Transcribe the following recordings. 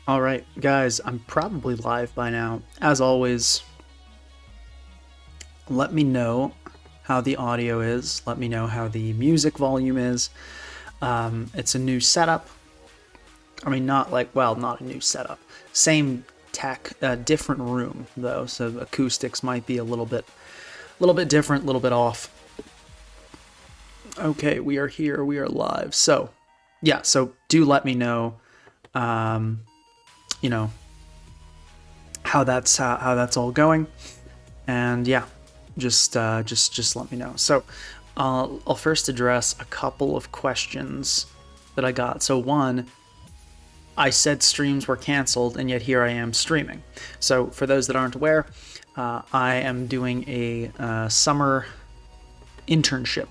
All right, guys, I'm probably live by now. As always, let me know how the audio is. Let me know how the music volume is. It's a new setup. I mean, not a new setup. Same tech, different room though, so acoustics might be a little bit different, a little bit off. Okay, we are here. We are live. So, yeah. So do let me know. You know how that's all going, and yeah, just let me know. So I'll first address a couple of questions that I got. So one, I said streams were canceled, and yet here I am streaming. So for those that aren't aware, I am doing a summer internship.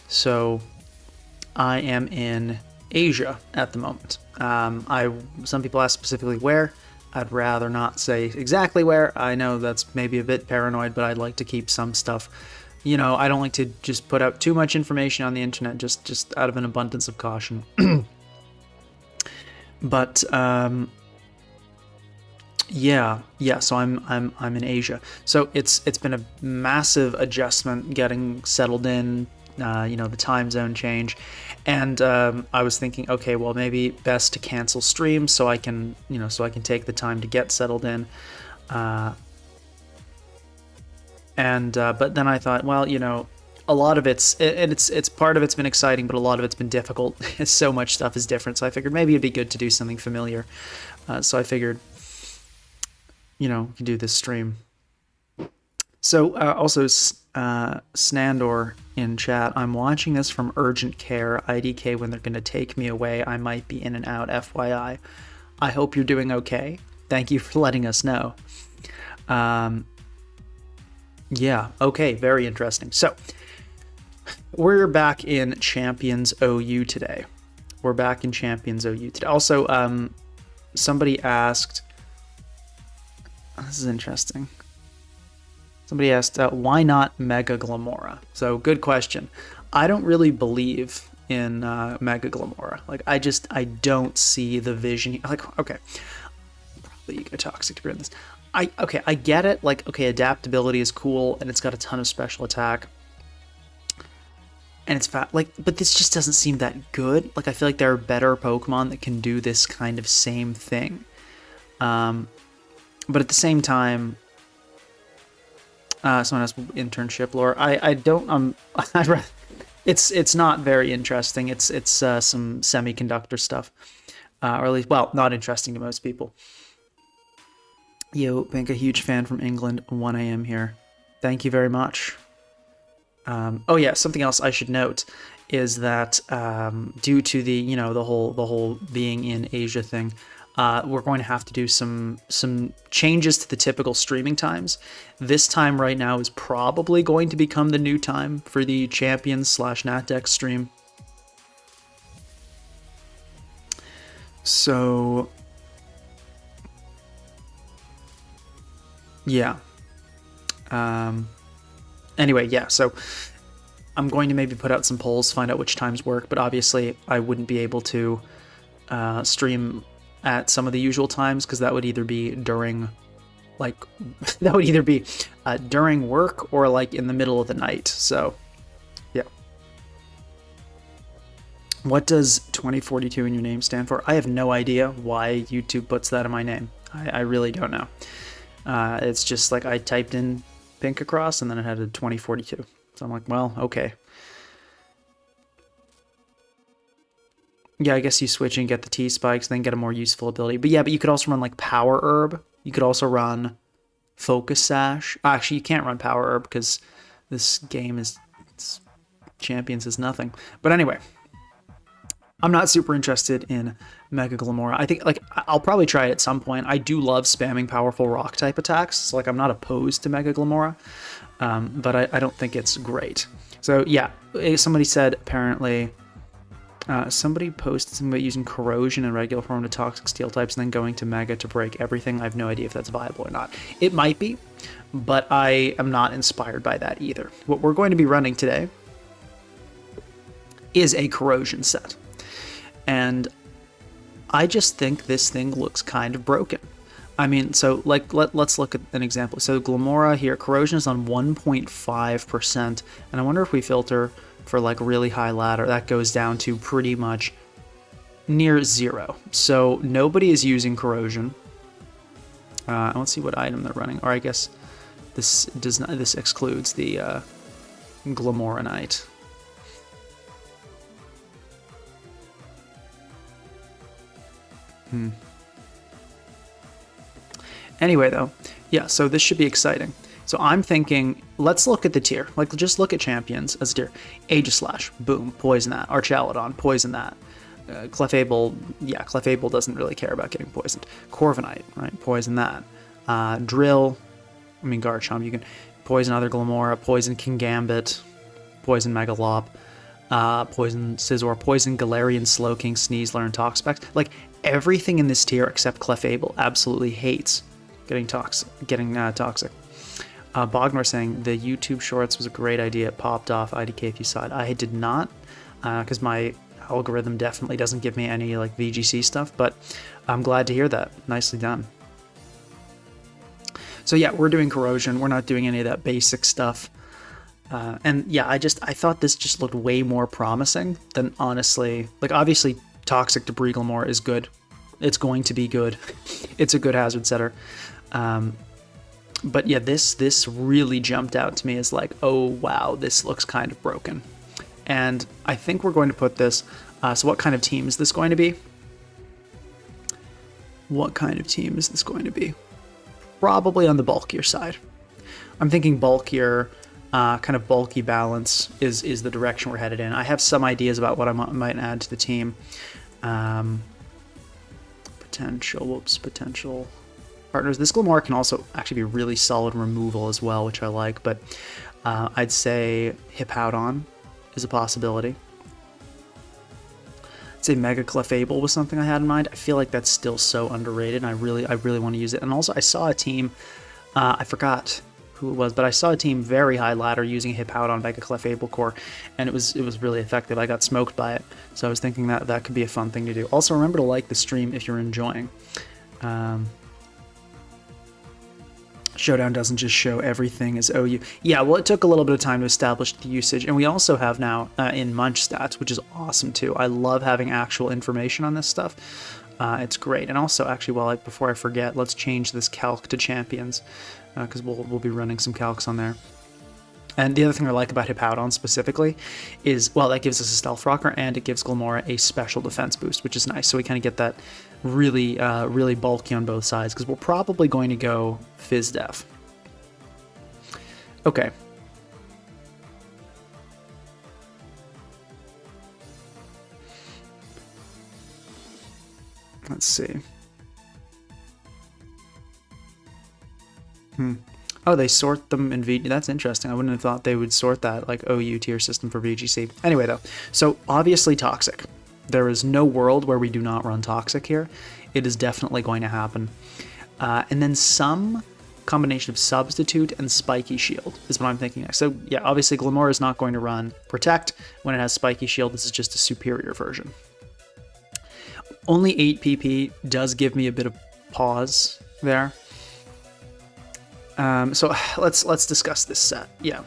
So I am in Asia at the moment. Some people ask specifically where. I'd rather not say exactly where. I know that's maybe a bit paranoid, but I'd like to keep some stuff. I don't like to just put out too much information on the internet, just out of an abundance of caution. But yeah. So I'm in Asia. So it's been a massive adjustment getting settled in. The time zone change, and I was thinking, okay, well, maybe best to cancel streams so I can take the time to get settled in. But then I thought, well, a lot of it's part of it's been exciting, but a lot of it's been difficult. So much stuff is different, so I figured maybe it'd be good to do something familiar. So I figured, we can do this stream. So also Snandor in chat, I'm watching this from urgent care, IDK when they're going to take me away. I might be in and out, FYI. I hope you're doing okay. Thank you for letting us know. Yeah, okay, very interesting. So we're back in Champions OU today. Also, somebody asked, this is interesting. Somebody asked, why not Mega Glimmora? So, good question. I don't really believe in Mega Glimmora. Like, I don't see the vision. Like, okay, probably egotoxic to be on this. I get it. Like, okay, adaptability is cool, and it's got a ton of special attack, and it's fat. Like, but this just doesn't seem that good. Like, I feel like there are better Pokemon that can do this kind of same thing. But at the same time, someone has internship lore. I don't. I'd rather, it's not very interesting. It's some semiconductor stuff, or at least, well, not interesting to most people. Yo, Pink, a huge fan from England. 1 a.m. here. Thank you very much. Oh yeah, something else I should note is that due to the the whole being in Asia thing. We're going to have to do some changes to the typical streaming times. This time right now is probably going to become the new time for the Champions/NatDex stream. So, yeah. Anyway, yeah, so I'm going to maybe put out some polls, find out which times work, but obviously I wouldn't be able to stream at some of the usual times, because that would either be during during work or like in the middle of the night. So yeah. What does 2042 in your name stand for? I have no idea why YouTube puts that in my name. I really don't know. It's just like I typed in Pink across and then it had a 2042. So I'm like, well, okay. Yeah, I guess you switch and get the T-spikes, then get a more useful ability. But yeah, but you could also run like Power Herb. You could also run Focus Sash. Actually, you can't run Power Herb because this game Champions is nothing. But anyway, I'm not super interested in Mega Glimmora. I think I'll probably try it at some point. I do love spamming powerful rock type attacks. So like I'm not opposed to Mega Glimmora, but I don't think it's great. So yeah, somebody said apparently. Somebody posted something about using Corrosion in regular form to toxic steel types and then going to Mega to break everything. I have no idea if that's viable or not. It might be, but I am not inspired by that either. What we're going to be running today is a Corrosion set. And I just think this thing looks kind of broken. I mean, so like let's look at an example. So Glimmora here, corrosion is on 1.5%, and I wonder if we filter for like really high ladder, that goes down to pretty much near 0. So nobody is using corrosion. Let's see what item they're running, or I guess this does not. This excludes the Glimmoranite. Anyway, though, yeah, so this should be exciting. So I'm thinking, let's look at the tier. Like, just look at champions as a tier. Aegislash, boom, poison that. Archaludon, poison that. Clefable, yeah, Clefable doesn't really care about getting poisoned. Corviknight, right, poison that. Drill, I mean Garchomp, you can poison other Glimmora, poison Kingambit, poison Megalop, poison Scizor, poison Galarian, Slowking, Sneasler, and Toxapex. Like, everything in this tier except Clefable absolutely hates getting toxic. Bognor saying the YouTube Shorts was a great idea. It popped off. IDK if you saw it. I did not, because my algorithm definitely doesn't give me any like VGC stuff. But I'm glad to hear that. Nicely done. So yeah, we're doing corrosion. We're not doing any of that basic stuff. And yeah, I thought this just looked way more promising than honestly. Like obviously, Toxic Debris Glimmora is good. It's going to be good. It's a good hazard setter. But yeah, this really jumped out to me as like, oh wow, this looks kind of broken. And I think we're going to put this, so what kind of team is this going to be? What kind of team is this going to be? Probably on the bulkier side. I'm thinking bulkier, kind of bulky balance is the direction we're headed in. I have some ideas about what I might add to the team. Potential partners. This Glimmora can also actually be really solid removal as well, which I like, but I'd say Hippowdon is a possibility. I'd say Mega Clefable was something I had in mind. I feel like that's still so underrated, and I really want to use it. And also, I saw a team, I forgot who it was, but I saw a team very high ladder using Hippowdon Mega Clefable core, and it was really effective. I got smoked by it, so I was thinking that could be a fun thing to do. Also, remember to like the stream if you're enjoying. Showdown doesn't just show everything as OU. Yeah, well, it took a little bit of time to establish the usage, and we also have now in Munch stats, which is awesome too. I love having actual information on this stuff. It's great. And also, actually, before I forget, let's change this calc to champions, because we'll be running some calcs on there. And the other thing I like about Hippowdon specifically is, well, that gives us a Stealth Rocker, and it gives Glimmora a special defense boost, which is nice. So we kind of get that really, really bulky on both sides, because we're probably going to go Fizz Def. Okay. Let's see. Oh, they sort them in VGC. That's interesting. I wouldn't have thought they would sort that like OU tier system for VGC. Anyway, though, so obviously Toxic. There is no world where we do not run Toxic here. It is definitely going to happen. And then some combination of Substitute and Spiky Shield is what I'm thinking next. So yeah, obviously Glimmora is not going to run Protect when it has Spiky Shield. This is just a superior version. Only 8 PP does give me a bit of pause there. So let's discuss this set. Yeah.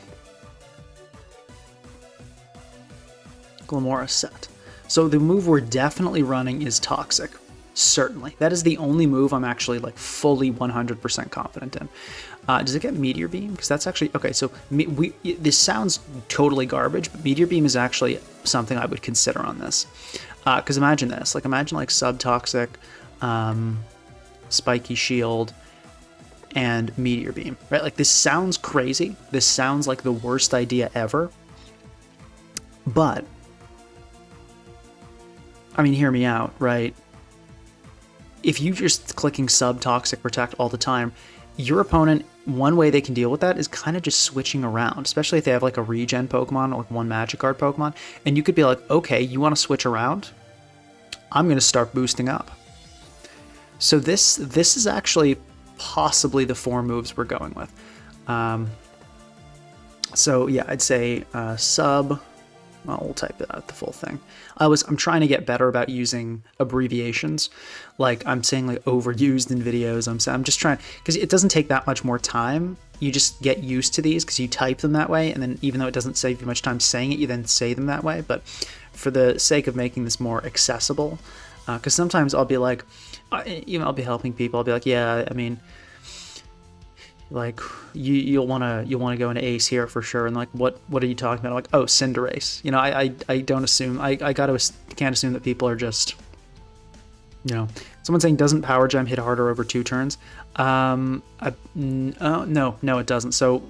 Glimmora set. So the move we're definitely running is Toxic. Certainly. That is the only move I'm actually like fully 100% confident in. Does it get Meteor Beam? Because that's actually... Okay, so this sounds totally garbage, but Meteor Beam is actually something I would consider on this. Because imagine this. Like, imagine like Subtoxic, Spiky Shield, and Meteor Beam, right? Like, this sounds crazy. This sounds like the worst idea ever. But, I mean, hear me out, right? If you just clicking Subtoxic Protect all the time, your opponent, one way they can deal with that is kind of just switching around, especially if they have like a regen Pokemon or like one Magic Guard Pokemon, and you could be like, okay, you want to switch around? I'm going to start boosting up. So this is actually possibly the 4 moves we're going with. So yeah, I'd say Sub, We'll type it out, the full thing. I'm trying to get better about using abbreviations. Like I'm saying like overused in videos. I'm just trying, because it doesn't take that much more time. You just get used to these because you type them that way. And then even though it doesn't save you much time saying it, you then say them that way. But for the sake of making this more accessible, because sometimes I'll be like, I'll be helping people. I'll be like, yeah, I mean, like you'll want to go into Ace here for sure, and like what are you talking about? I'm like, oh, Cinderace. I don't assume, can't assume that people are just, someone saying doesn't Power Gem hit harder over 2 turns? No, it doesn't. So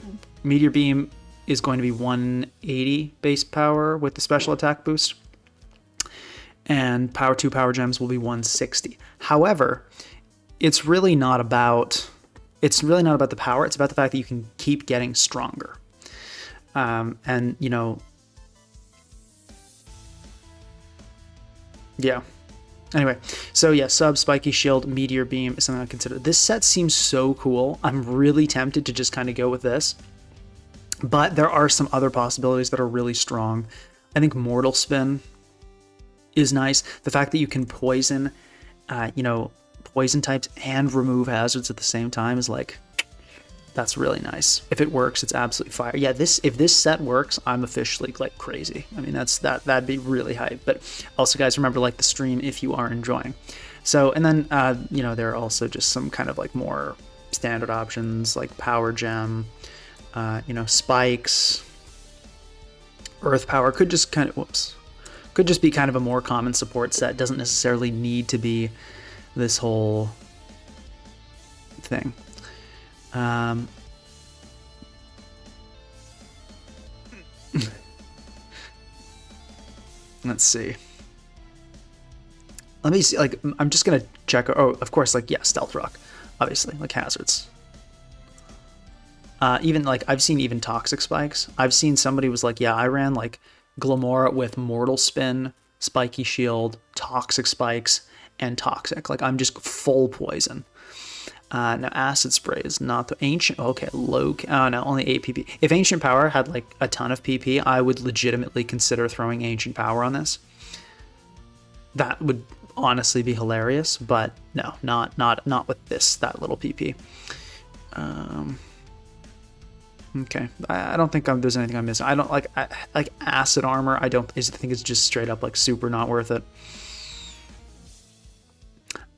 Meteor Beam is going to be 180 base power with the special attack boost, and 2 Power Gems will be 160. However, it's really not about the power. It's about the fact that you can keep getting stronger. And, yeah. Anyway, so yeah, Sub, Spiky Shield, Meteor Beam is something I consider. This set seems so cool. I'm really tempted to just kind of go with this. But there are some other possibilities that are really strong. I think Mortal Spin is nice. The fact that you can poison, poison types and remove hazards at the same time is like, that's really nice. If it works, it's absolutely fire. Yeah, if this set works, I'm officially like crazy. I mean, that'd be really hype. But also, guys, remember, like, the stream if you are enjoying. So, and then there are also just some kind of like more standard options like Power Gem, Spikes, Earth Power could just be kind of a more common support set. Doesn't necessarily need to be this whole thing. Let's see. Let me see. Like, I'm just gonna check. Oh, of course. Like, yeah, Stealth Rock, obviously. Like hazards. Even like I've seen even Toxic Spikes. I've seen somebody was like, yeah, I ran like Glimmora with Mortal Spin, Spiky Shield, Toxic Spikes, and Toxic. Like, I'm just full poison. Now Acid Spray is not the Ancient. Okay, low. No, only 8 PP. If Ancient Power had like a ton of PP, I would legitimately consider throwing Ancient Power on this. That would honestly be hilarious, but no, not with that little PP. Okay, I don't think there's anything I'm missing. I don't like Acid Armor. I think it's just straight up like super not worth it.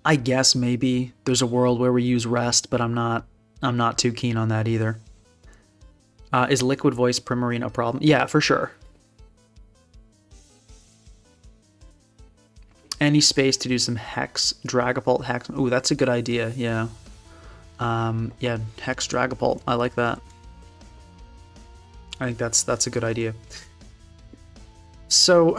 I guess maybe there's a world where we use Rest, but I'm not too keen on that either. Is Liquid Voice Primarine a problem? Yeah, for sure. Any space to do some Hex, Dragapult, Hex. Ooh, that's a good idea, yeah. Yeah, Hex, Dragapult, I like that. I think that's a good idea. So,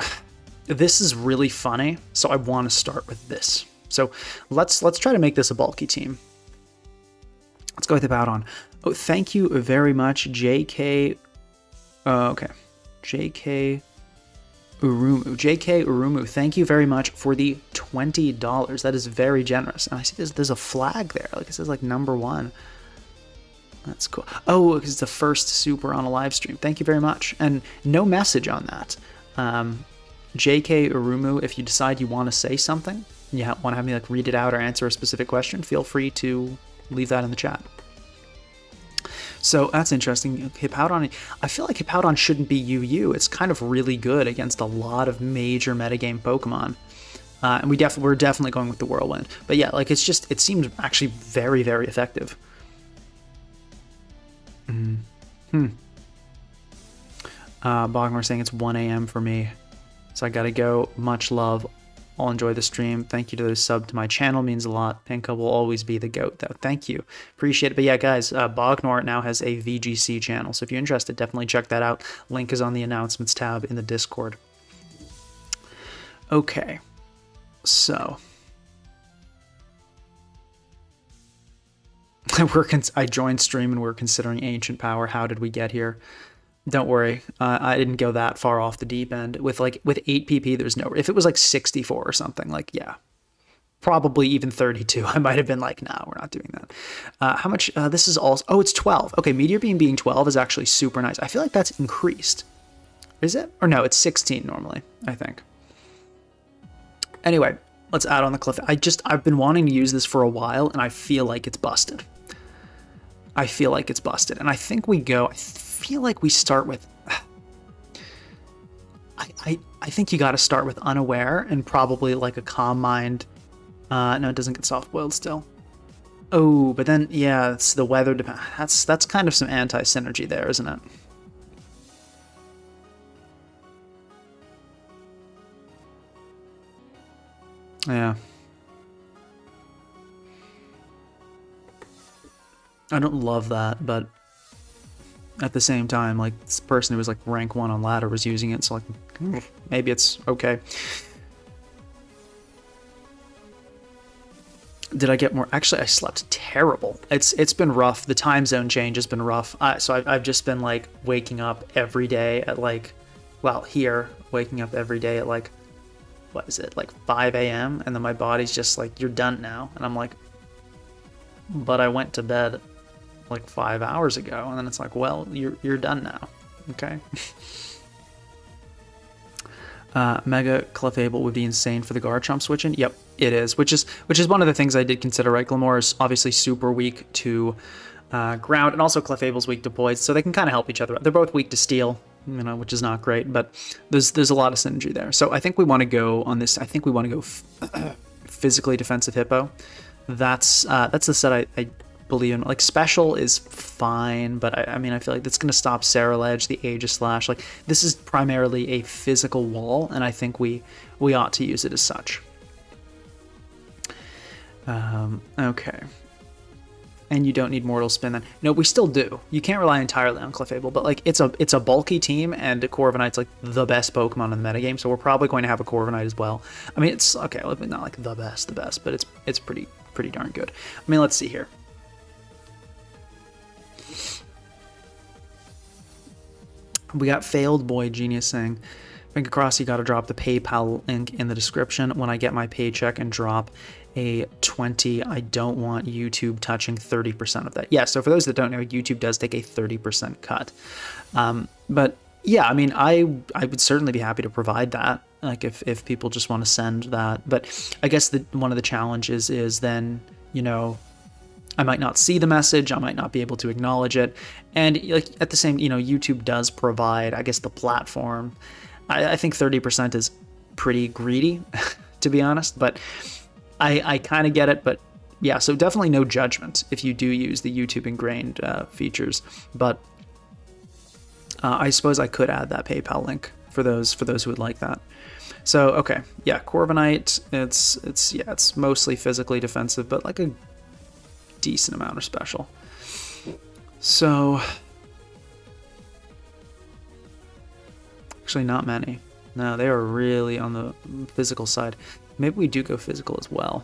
this is really funny, so I want to start with this. So let's try to make this a bulky team. Let's go with the Baudon. Oh, thank you very much, JK. Okay, JK Urumu. JK Urumu, thank you very much for the $20. That is very generous. And I see there's a flag there. Like it says like #1. That's cool. Oh, because it's the first super on a live stream. Thank you very much. And no message on that. JK Urumu, if you decide you want to say something, you want to have me like read it out or answer a specific question, feel free to leave that in the chat. So that's interesting. Hippowdon, I feel like Hippowdon shouldn't be UU. It's kind of really good against a lot of major metagame Pokemon. And we're definitely going with the Whirlwind. But yeah, like it seems actually very, very effective. Bogmore saying it's 1 a.m. for me. So I gotta go. Much love. I'll enjoy the stream. Thank you to those sub to my channel. Means a lot. Pinka will always be the GOAT, though. Thank you. Appreciate it. But yeah, guys, Bognor now has a VGC channel. So if you're interested, definitely check that out. Link is on the announcements tab in the Discord. Okay. So. I joined stream and we're considering Ancient Power. How did we get here? Don't worry, I didn't go that far off the deep end. With 8 PP, there's no. If it was like 64 or something, like yeah, probably even 32, I might have been like, nah, we're not doing that. How much? This is also. Oh, it's 12. Okay, Meteor Beam being 12 is actually super nice. I feel like that's increased. Is it? Or no, it's 16 normally, I think. Anyway, let's add on the cliff. I've been wanting to use this for a while, and I feel like it's busted. And I feel like we start with... I think you got to start with Unaware and probably like a Calm Mind. No, it doesn't get soft-boiled still. Oh, but then, yeah, it's the weather. That's kind of some anti-synergy there, isn't it? Yeah. I don't love that, but at the same time, like, this person who was like rank 1 on ladder was using it, so like, maybe it's okay. Did I get more? Actually, I slept terrible. It's been rough. The time zone change has been rough. So I've just been like waking up every day at like, well, here, waking up every day at like, what is it, like 5 a.m. and then my body's just like, you're done now, and I'm like, but I went to bed like 5 hours ago, and then it's like, well, you're done now, okay. Mega Clefable would be insane for the Garchomp switching. Yep, it is, which is one of the things I did consider, right? Glimmora is obviously super weak to ground, and also Clefable's weak to poison, so they can kind of help each other out. They're both weak to steel, you know, which is not great, but there's a lot of synergy there. So I think we want to go on this. I think we want to go physically defensive Hippo. That's the set I believe in. Like, special is fine, but I mean, I feel like that's going to stop Saraledge, the Aegislash. Like, this is primarily a physical wall, and I think we ought to use it as such. Okay. And you don't need Mortal Spin then. No, we still do. You can't rely entirely on Clefable, but like it's a bulky team, and Corviknight's like the best Pokemon in the metagame, so we're probably going to have a Corviknight as well. I mean, it's okay, not like the best, but it's pretty darn good. I mean, let's see here. We got Failed Boy Genius saying, Finger crossed, you got to drop the PayPal link in the description when I get my paycheck and drop a 20. I don't want YouTube touching 30% of that. Yeah, so for those that don't know, YouTube does take a 30% cut. But yeah, I mean, I would certainly be happy to provide that, like if people just want to send that. But I guess one of the challenges is then, you know, I might not see the message, I might not be able to acknowledge it. And like at the same, you know, YouTube does provide, I guess, the platform. I think 30% is pretty greedy, to be honest, but I kind of get it. But yeah, so definitely no judgment if you do use the YouTube ingrained features. But I suppose I could add that PayPal link for those who would like that. So okay, yeah, Corviknight, it's mostly physically defensive, but like a decent amount of special. So actually not many. No, they are really on the physical side. Maybe we do go physical as well.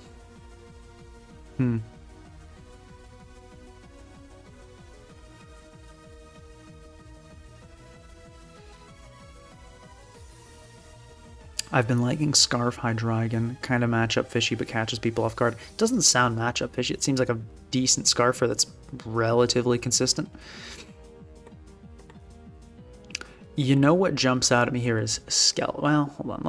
I've been liking Scarf Hydreigon, kind of matchup fishy but catches people off guard. Doesn't sound matchup fishy. It seems like a decent Scarfer that's relatively consistent. You know what jumps out at me here is Skeleton. Well, hold on.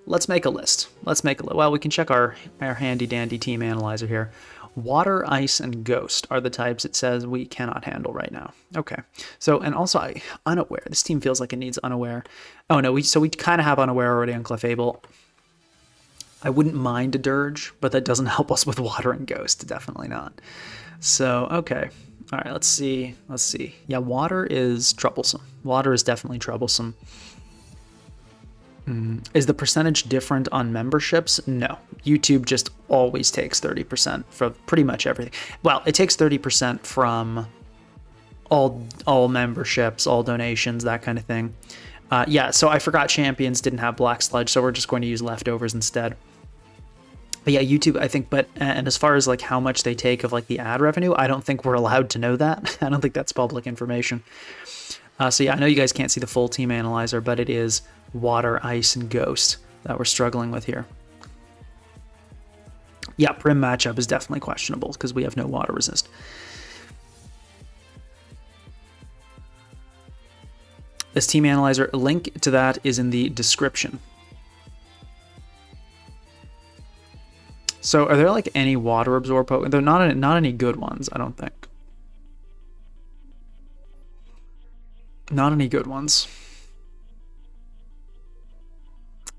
Let's make a list. Well, we can check our handy dandy team analyzer here. Water, Ice, and Ghost are the types it says we cannot handle right now. Okay. So, and also Unaware. This team feels like it needs Unaware. Oh no, we kind of have Unaware already on Clefable. I wouldn't mind a Dirge, but that doesn't help us with Water and Ghost. Definitely not. So, okay. All right, let's see. Yeah, Water is troublesome. Water is definitely troublesome. Is the percentage different on memberships? No. YouTube just always takes 30% for pretty much everything. Well, it takes 30% from all memberships, all donations, that kind of thing. Yeah, so I forgot Champions didn't have Black Sludge, so we're just going to use leftovers instead. But yeah, YouTube, I think, and as far as like how much they take of like the ad revenue, I don't think we're allowed to know that. I don't think that's public information. So yeah, I know you guys can't see the full team analyzer, but it is Water, Ice, and Ghost that we're struggling with here. Yeah, Prim matchup is definitely questionable because we have no water resist. This team analyzer, link to that is in the description. So are there like any water absorb Pokemon? They're not any good ones, I don't think. Not any good ones.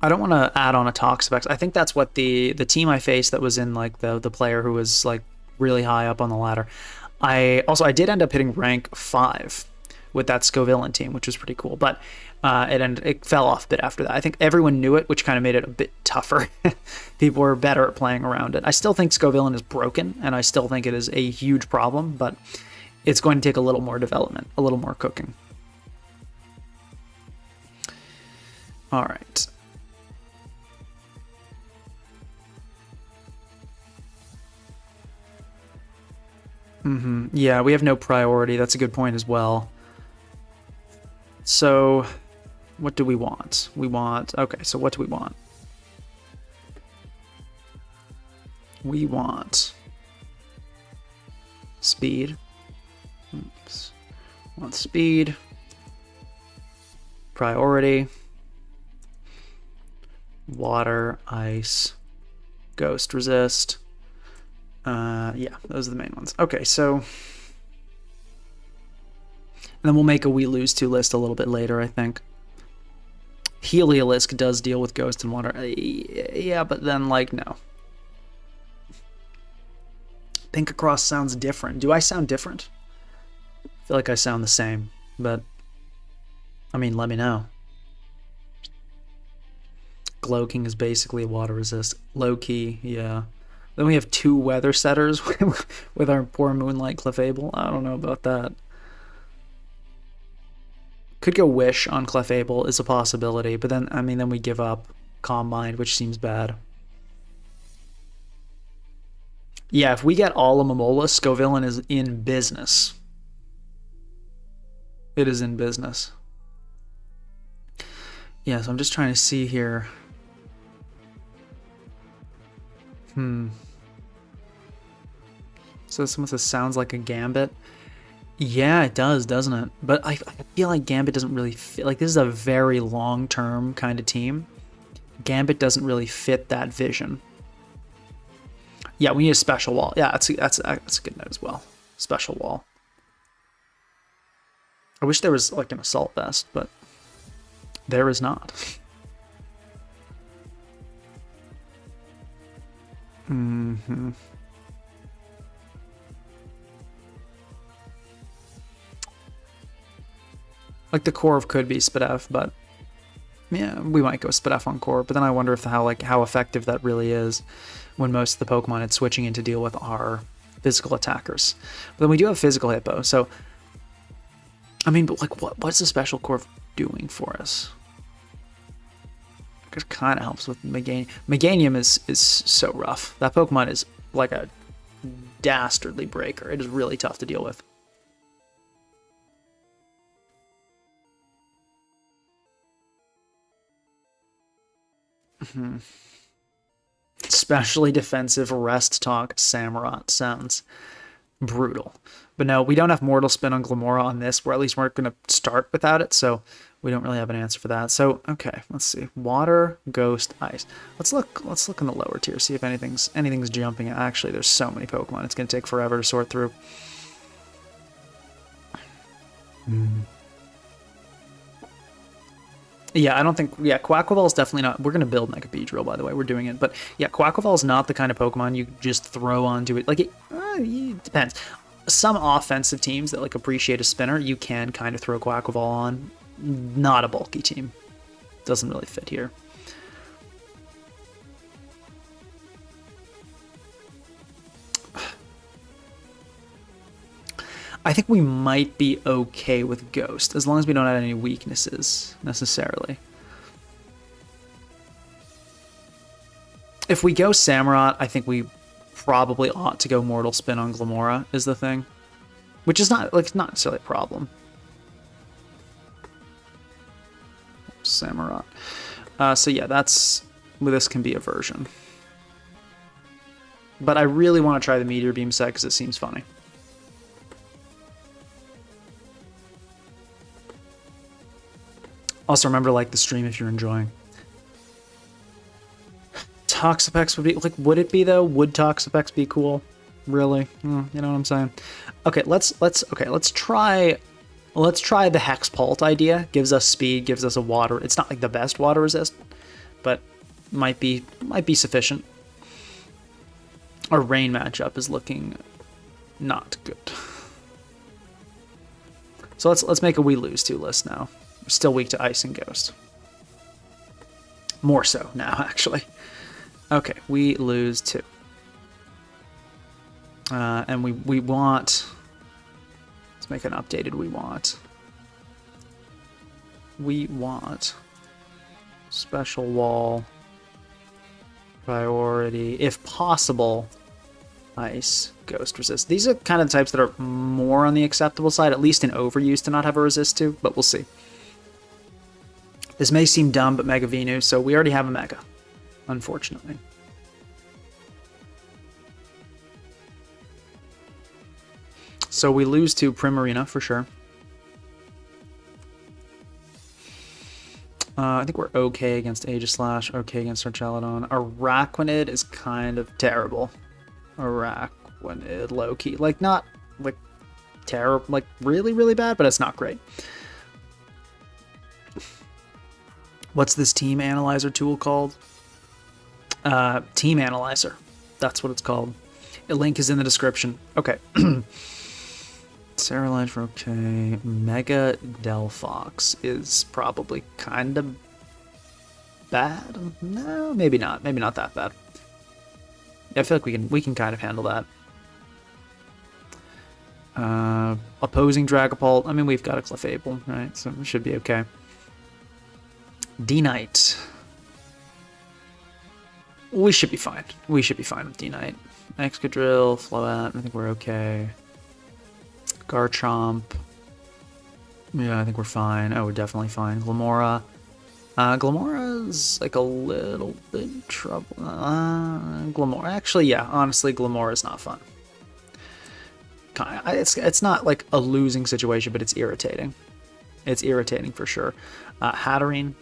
I don't want to add on a Toxapex. I think that's what the team I faced that was in like the player who was like really high up on the ladder. I did end up hitting rank 5 with that Scovillain team, which was pretty cool, but it fell off a bit after that. I think everyone knew it, which kind of made it a bit tougher. People were better at playing around it. I still think Scovillain is broken, and I still think it is a huge problem, but it's going to take a little more development, a little more cooking. All right. Yeah, we have no priority. That's a good point as well. So, what do we want? Okay, so what do we want? We want speed. Oops. Want speed. Priority. Water, ice, ghost resist. Yeah, those are the main ones. Okay, so... And then we'll make a we lose to list a little bit later, I think. Heliolisk does deal with ghost and water. Yeah, but then, like, no. Pinkacross sounds different. Do I sound different? I feel like I sound the same, but... I mean, let me know. Glowking is basically a water resist. Low-key, yeah. Then we have 2 weather setters with our poor Moonlight Clefable. I don't know about that. Could go Wish on Clefable is a possibility, but then, I mean, then we give up Calm Mind, which seems bad. Yeah, if we get all of Momola, Scovillain is in business. It is in business. Yeah, so I'm just trying to see here. So someone says sounds like a Gambit. Yeah, it does, doesn't it? But I feel like Gambit doesn't really fit. Like, this is a very long-term kind of team. Gambit doesn't really fit that vision. Yeah, we need a special wall. Yeah, that's a good note as well. Special wall. I wish there was like an assault vest, but there is not. Like the Corv could be Spadef, but yeah, we might go Spadef on Corv. But then I wonder if how effective that really is when most of the Pokemon it's switching in to deal with are physical attackers. But then we do have physical Hippo, so I mean, but like what's the special Corv doing for us? It kind of helps with Meganium. Meganium is so rough. That Pokemon is like a dastardly breaker. It is really tough to deal with. Especially defensive Rest Talk Samurott sounds brutal. But no, we don't have Mortal Spin on Glimmora on this. At least we're going to start without it, so we don't really have an answer for that. So, okay, let's see. Water, Ghost, Ice. Let's look in the lower tier, see if anything's jumping. Actually, there's so many Pokemon. It's going to take forever to sort through. Yeah, I don't think... Yeah, Quaquaval is definitely not... We're going to build Mega Beedrill, by the way. We're doing it. But yeah, Quaquaval is not the kind of Pokemon you just throw onto it. Like, it depends. Some offensive teams that, like, appreciate a spinner, you can kind of throw Quaquaval on. Not a bulky team. Doesn't really fit here. I think we might be okay with Ghost, as long as we don't have any weaknesses, necessarily. If we go Samurott, I think we probably ought to go Mortal Spin on Glimmora, is the thing. Which is not, like, not necessarily a problem. Samurott. So yeah, this can be a version. But I really want to try the Meteor Beam set, because it seems funny. Also, remember like the stream if you're enjoying. Toxapex would be like, would it be though? Would Toxapex be cool? Really? You know what I'm saying? Okay, let's try the Hexpult idea. Gives us speed, gives us a water. It's not like the best water resist, but might be sufficient. Our rain matchup is looking not good. So let's make a we lose to list now. We're still weak to ice and ghost. More so now, actually. Okay, we lose 2. And we want... Let's make an updated we want special wall priority, if possible, ice, ghost, resist. These are kind of the types that are more on the acceptable side, at least in overuse to not have a resist to, but we'll see. This may seem dumb, but Mega Venu, so we already have a Mega, unfortunately. So we lose to Primarina for sure. I think we're okay against Aegislash, okay against Archelodon. Araquanid is kind of terrible. Araquanid, low-key. Like, not, like, terrible, like, really, really bad, but it's not great. What's this Team Analyzer tool called? Team Analyzer. That's what it's called. A link is in the description. Okay. Cerulite for okay. Mega Delphox is probably kind of bad. No, maybe not. Maybe not that bad. Yeah, I feel like we can kind of handle that. Opposing Dragapult. I mean, we've got a Clefable, right? So we should be okay. D-Knight. We should be fine. We should be fine with D-Knight. Excadrill, Float. I think we're okay. Garchomp. Yeah, I think we're fine. Oh, we're definitely fine. Glimmora. Glimmora's like a little bit in trouble. Glimmora. Actually, yeah, honestly, Glimmora is not fun. It's not like a losing situation, but it's irritating. It's irritating for sure. Hatterene.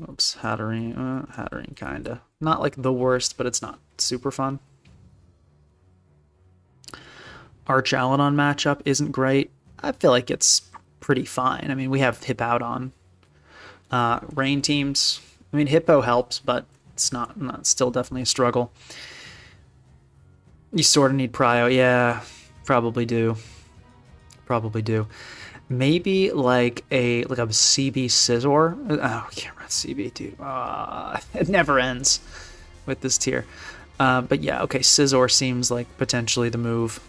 Oops, Hatterene. Hatterene, kinda. Not like the worst, but it's not super fun. Archelodon matchup isn't great. I feel like it's pretty fine. I mean, we have Hippowdon. Rain teams. I mean, Hippo helps, but it's not still definitely a struggle. You sort of need Prio. Yeah, probably do. Probably do. Maybe like a CB Scizor. Oh, I can't run CB, dude. It never ends with this tier. But yeah, okay, Scizor seems like potentially the move.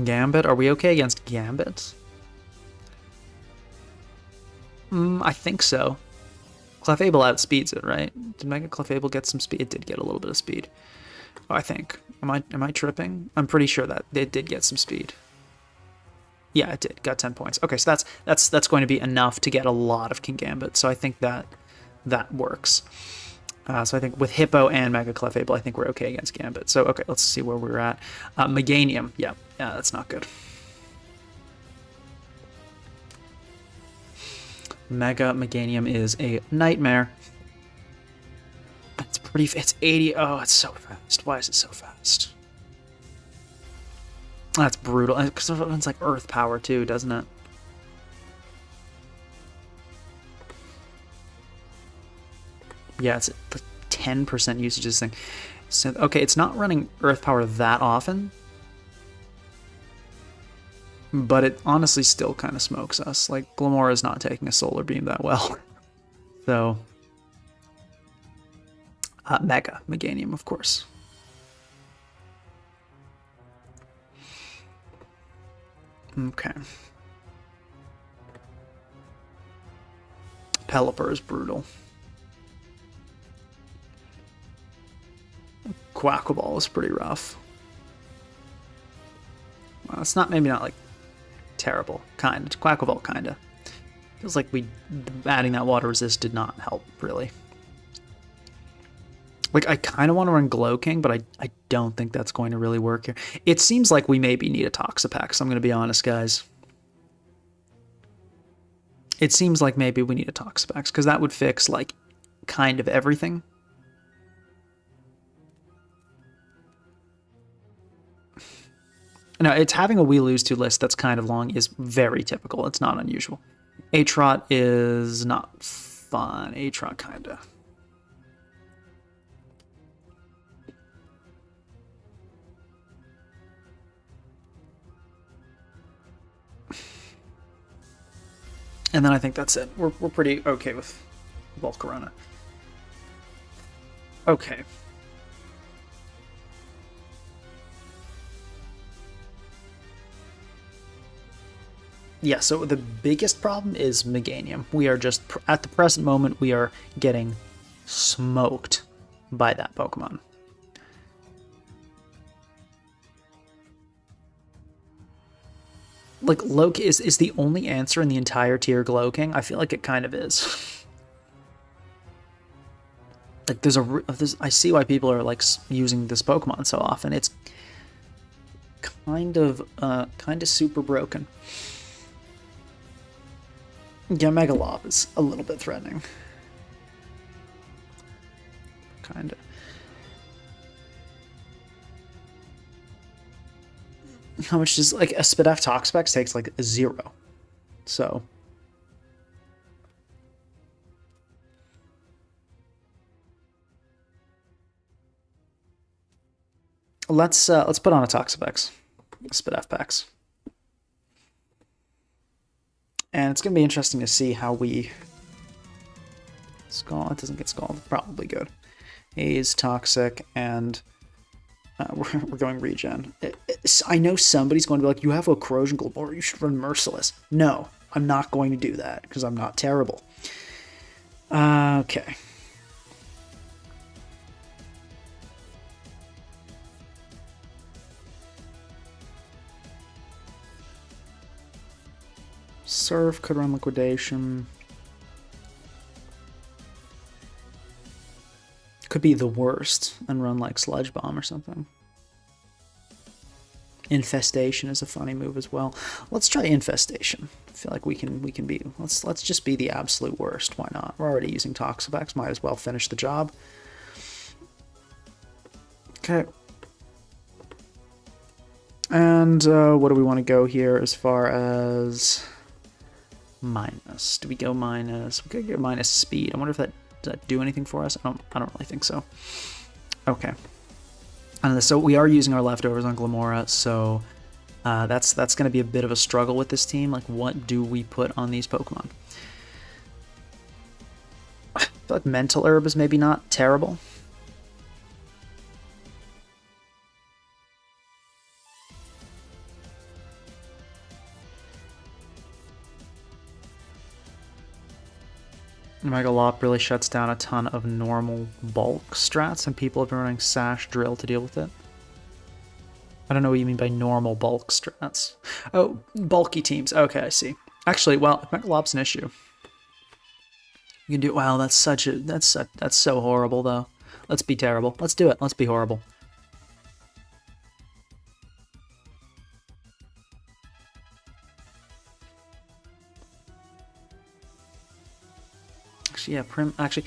Gambit? Are we okay against Gambit? I think so. Clefable outspeeds it, right? Did Mega Clefable get some speed? It did get a little bit of speed. Oh, I think. Am I tripping? I'm pretty sure that it did get some speed. Yeah, it did. Got 10 points. Okay, so that's going to be enough to get a lot of Kingambit. So I think that works. So I think with Hippo and Mega Clefable, I think we're okay against Gambit. So, okay, let's see where we're at. Meganium. Yeah, that's not good. Mega Meganium is a nightmare. It's pretty... It's 80... Oh, it's so fast. Why is it so fast? That's brutal. Because it's like Earth Power, too, doesn't it? Yeah, it's like 10% usage of this thing. So, okay, it's not running Earth Power that often. But it honestly still kind of smokes us. Like, Glimmora is not taking a Solar Beam that well. So, Mega Meganium, of course. Okay. Pelipper is brutal. Quackaball is pretty rough. Well, it's not, maybe not like terrible. Quackaball kinda. Feels like adding that water resist did not help, really. Like, I kind of want to run Glow King, but I don't think that's going to really work here. It seems like we maybe need a Toxapex, I'm going to be honest, guys. It seems like maybe we need a Toxapex, because that would fix, like, kind of everything. No, it's having a we lose to list that's kind of long is very typical. It's not unusual. Atrot is not fun. Atrot kind of. And then I think that's it. We're pretty okay with Volcarona. Okay. Yeah, so the biggest problem is Meganium. We are just, at the present moment, we are getting smoked by that Pokemon. Like, Loki is the only answer in the entire tier Glow King? I feel like it kind of is. Like, I see why people are, like, using this Pokemon so often. It's kind of super broken. Yeah, Megalob is a little bit threatening. Kind of. How much does, like, a Spidef Toxapex takes, like, 0. So. Let's put on a Toxapex. Spidef Pex. And it's going to be interesting to see how we... Scald, it doesn't get scalded. Probably good. Haze, Toxic, and we're going regen. I know somebody's going to be like, you have a Corrosion Glimmora, you should run Merciless. No, I'm not going to do that, because I'm not terrible. Okay. Surf could run Liquidation. Could be the worst and run like Sludge Bomb or something. Infestation is a funny move as well. Let's try Infestation. I feel like we can be, let's just be the absolute worst. Why not? We're already using Toxapex. Might as well finish the job. Okay. And what do we want to go here as far as minus? Do we go minus? We could go minus speed. I wonder if that does that do anything for us? I don't really think so. Okay. And so we are using our leftovers on Glimmora, so that's going to be a bit of a struggle with this team. Like, what do we put on these Pokemon? I feel like Mental Herb is maybe not terrible. Megalop really shuts down a ton of normal bulk strats, and people have been running Sash Drill to deal with it. I don't know what you mean by normal bulk strats. Oh, bulky teams. Okay, I see. Actually, well, if Megalop's an issue, you can do. Wow, that's so horrible though. Let's be terrible. Let's do it. Let's be horrible. Yeah, Prim. Actually,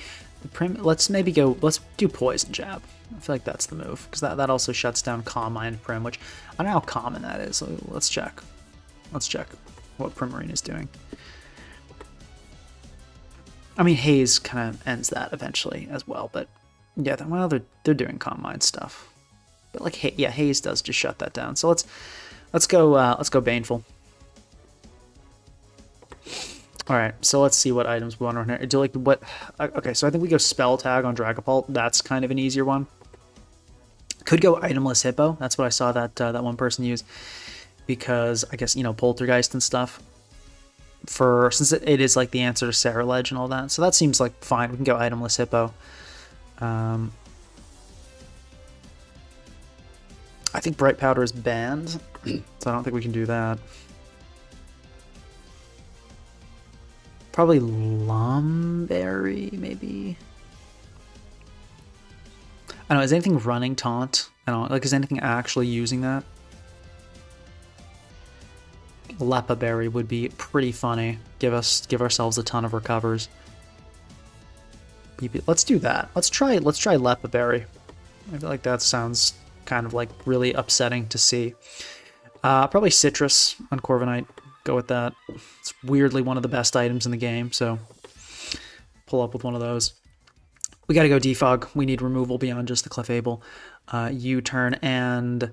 Prim. Let's do Poison Jab. I feel like that's the move because that also shuts down Calm Mind Prim, which I don't know how common that is. So let's check. Let's check what Primarine is doing. I mean, Haze kind of ends that eventually as well, but yeah, well, they're doing Calm Mind stuff. But like, yeah, Haze does just shut that down. So let's go Baneful. All right, so let's see what items we want to run here. Do like what? Okay, so I think we go Spell Tag on Dragapult. That's kind of an easier one. Could go Itemless Hippo. That's what I saw that one person use, because I guess Poltergeist and stuff. Since it is like the answer to Sarah Ledge and all that, so that seems like fine. We can go Itemless Hippo. I think Bright Powder is banned, so I don't think we can do that. Probably Lumberry, maybe. I don't know, is anything running taunt? I don't know, like, is anything actually using that? Lepa Berry would be pretty funny. Give ourselves a ton of recovers. Let's do that. Let's try Lepa Berry. I feel like that sounds kind of like really upsetting to see. Probably Citrus on Corviknight. Go with that. It's weirdly one of the best items in the game, so pull up with one of those. We gotta go Defog. We need removal beyond just the Clefable. U-turn, and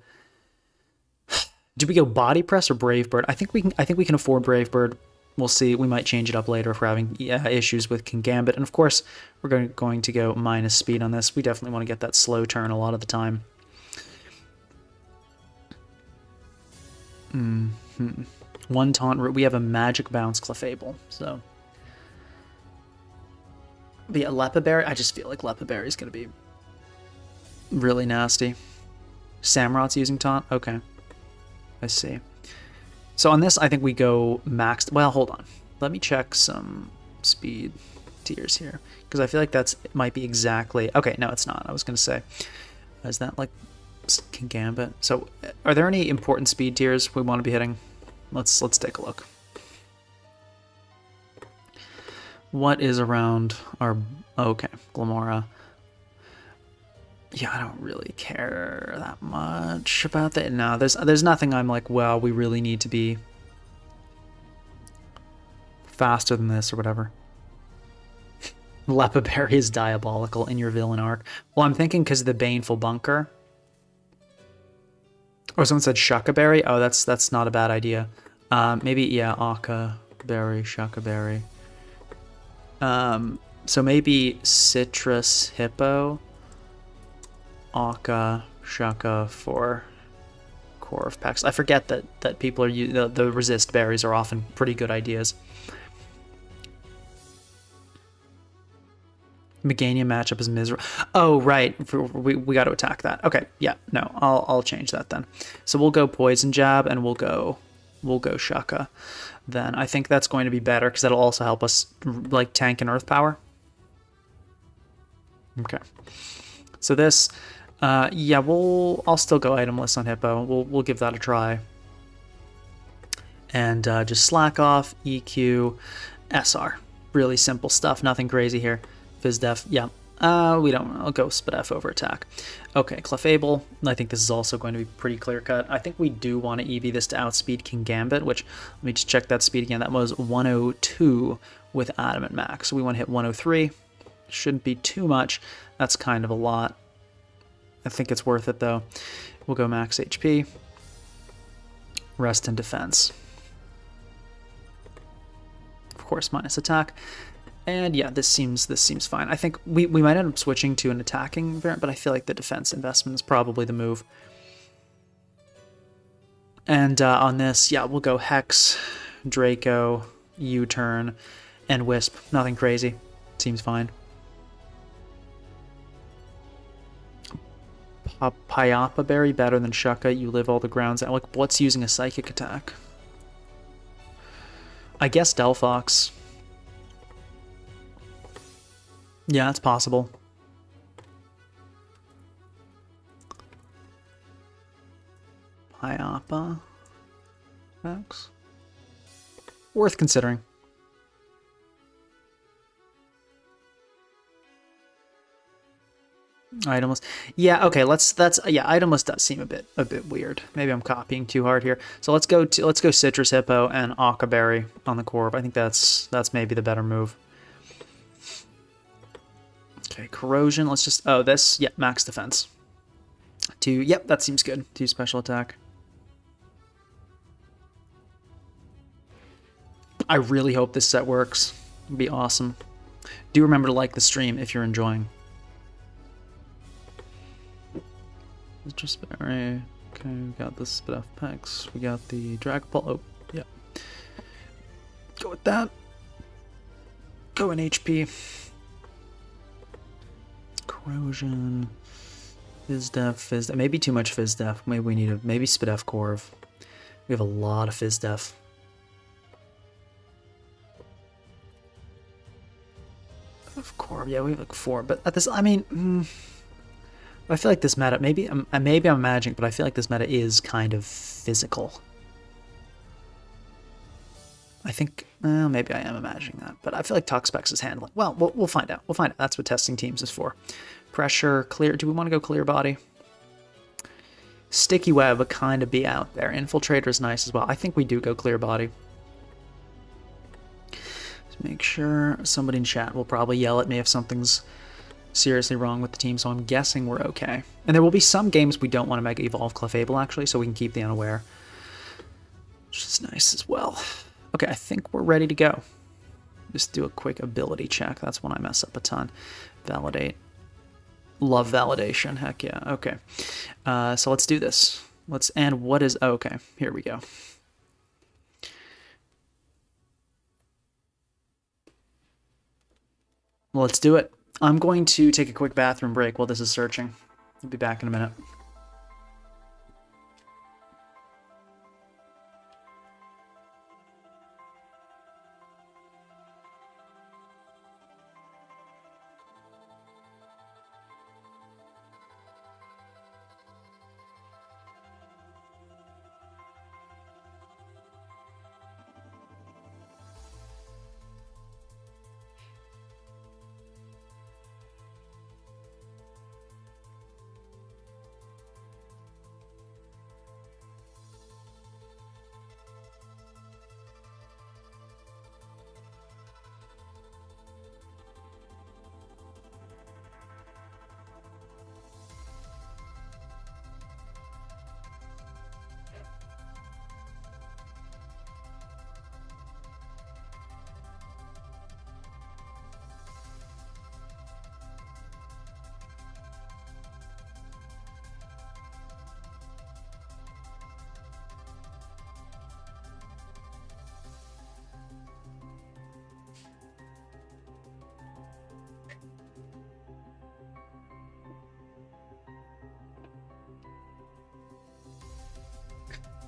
do we go Body Press or Brave Bird? I think we can afford Brave Bird. We'll see. We might change it up later if we're having issues with King Gambit. And of course, we're going to go minus speed on this. We definitely want to get that slow turn a lot of the time. One taunt root. We have a Magic Bounce Clefable, so. But yeah, Lepa Berry. I just feel like Lepa Berry is going to be really nasty. Samurot's using taunt? Okay. I see. So on this, I think we go maxed. Well, hold on. Let me check some speed tiers here, because I feel like it might be exactly. Okay, no, it's not. I was going to say, is that like King Gambit? So are there any important speed tiers we want to be hitting? Let's take a look. What is around our... Okay, Glimmora. Yeah, I don't really care that much about that. No, there's nothing I'm like, well, we really need to be faster than this or whatever. Lepa Berry is diabolical in your villain arc. Well, I'm thinking because of the Baneful Bunker. Or someone said Shucka Berry. Oh, that's not a bad idea. Maybe, yeah, Aka Berry, Shucka Berry. So maybe Citrus Hippo, Aka, Shucka for Core of Pex. I forget that people are the resist berries are often pretty good ideas. Meganium matchup is miserable. Oh, right. We got to attack that. Okay, yeah, no, I'll change that then. So we'll go Poison Jab and we'll go Shucka. Then I think that's going to be better because that'll also help us like tank and Earth Power. Okay. So this, yeah, I'll still go itemless on Hippo. We'll give that a try. And just slack off, EQ, SR. Really simple stuff. Nothing crazy here. Fizdef, yeah. I'll go Spadef over attack. Okay, Clefable. I think this is also going to be pretty clear cut. I think we do want to EV this to outspeed King Gambit, which, let me just check that speed again. That was 102 with Adamant Max. So we want to hit 103. Shouldn't be too much. That's kind of a lot. I think it's worth it though. We'll go max HP. Rest and defense. Of course, minus attack. And yeah, this seems fine. I think we might end up switching to an attacking variant, but I feel like the defense investment is probably the move. And on this, yeah, we'll go Hex, Draco, U-turn, and Wisp. Nothing crazy. Seems fine. Pyapa Berry better than Shucka. You live all the grounds. Like, what's using a psychic attack? I guess Delphox. Yeah, it's possible. Pyapa. X. Worth considering. Itemless. Yeah, okay, yeah, itemless does seem a bit weird. Maybe I'm copying too hard here. So let's go Citrus Hippo and Aka Berry on the Corv. I think that's maybe the better move. Okay, Corrosion. Let's just this, yeah, max defense. 2, yep, that seems good. 2 special attack. I really hope this set works. It'd be awesome. Do remember to like the stream if you're enjoying. Citrus Berry. Okay, we got the Spit Off Pex. We got the Dragapult. Oh, yeah. Go with that. Go in HP. Corrosion. Fizdef. Maybe too much Fizdef. Maybe we need maybe Spidef Corv. We have a lot of Fizdef. Of Corv, yeah, we have like 4. But at this, I mean, I feel like this meta, maybe I'm imagining, but I feel like this meta is kind of physical. I think, well, maybe I am imagining that, but I feel like Toxpex is handling. Well, we'll find out. We'll find out. That's what testing teams is for. Pressure, clear. Do we want to go clear body? Sticky web would kind of be out there. Infiltrator is nice as well. I think we do go clear body. Let's make sure somebody in chat will probably yell at me if something's seriously wrong with the team, so I'm guessing we're okay. And there will be some games we don't want to Mega Evolve Clefable, actually, so we can keep the unaware, which is nice as well. Okay, I think we're ready to go. Just do a quick ability check. That's when I mess up a ton. Validate. Love validation. Heck yeah. Okay. So let's do this. And what is... Oh, okay, here we go. Well, let's do it. I'm going to take a quick bathroom break while this is searching. I'll be back in a minute.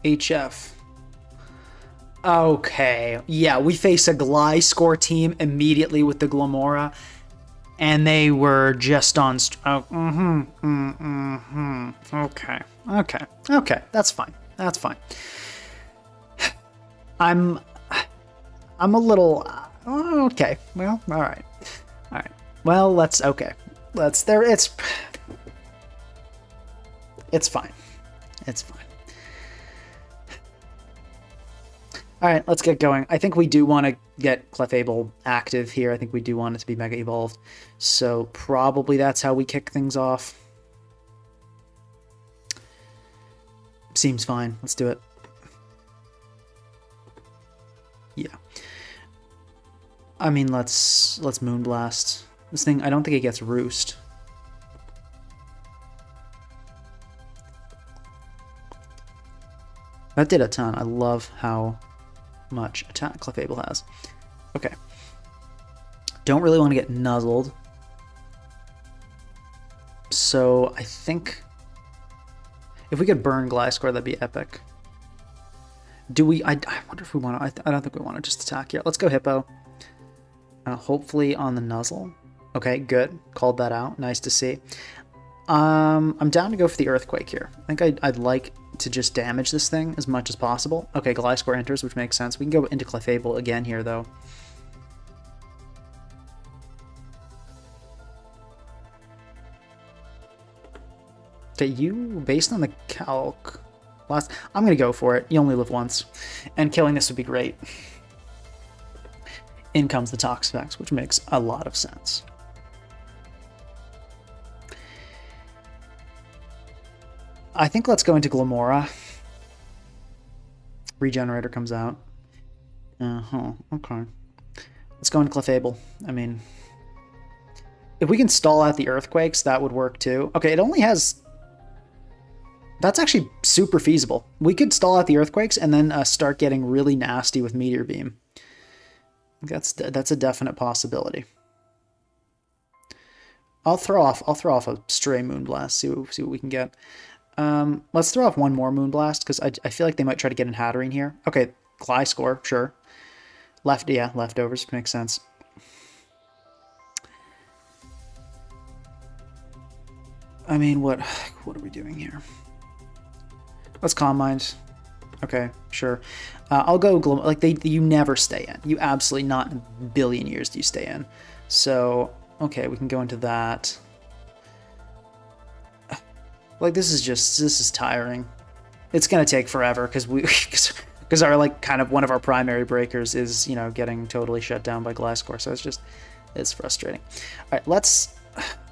HF. Okay, yeah, we face a Gliscor team immediately with the Glimmora, and they were just on... Okay, that's fine. That's fine. I'm a little... Okay, well, all right. Well, let's... Okay. It's fine. It's fine. All right, let's get going. I think we do want to get Clefable active here. I think we do want it to be Mega Evolved. So probably that's how we kick things off. Seems fine. Let's do it. Yeah. I mean, let's Moonblast. This thing, I don't think it gets Roost. That did a ton. I love how much attack Clefable has. Okay. Don't really want to get nuzzled. So I think if we could burn Gliscor, that'd be epic. Do we... I wonder if we want to... I don't think we want to just attack yet. Let's go Hippo. Hopefully on the nuzzle. Okay, good. Called that out. Nice to see. I'm down to go for the Earthquake here. I think I'd like to just damage this thing as much as possible. Okay, Gliscor enters, which makes sense. We can go into Clefable again here, though. Okay, you, based on the calc... I'm going to go for it. You only live once. And killing this would be great. In comes the Toxpex, which makes a lot of sense. I think let's go into Glimmora. Regenerator comes out. Okay. Let's go into Clefable. I mean, if we can stall out the Earthquakes, that would work too. Okay, it only has... That's actually super feasible. We could stall out the Earthquakes and then start getting really nasty with Meteor Beam. That's a definite possibility. I'll throw off a stray Moonblast. See what we can get. Let's throw off one more Moonblast because I feel like they might try to get in Hatterene here. Okay, Gliscor, sure. Leftovers makes sense. I mean, what are we doing here? Let's Calm Mind. Okay, sure. I'll go like you never stay in. You absolutely not in a billion years do you stay in. So okay, we can go into that. Like this is tiring. It's gonna take forever because our like kind of one of our primary breakers is, you know, getting totally shut down by Gliscor. So it's frustrating. All right, let's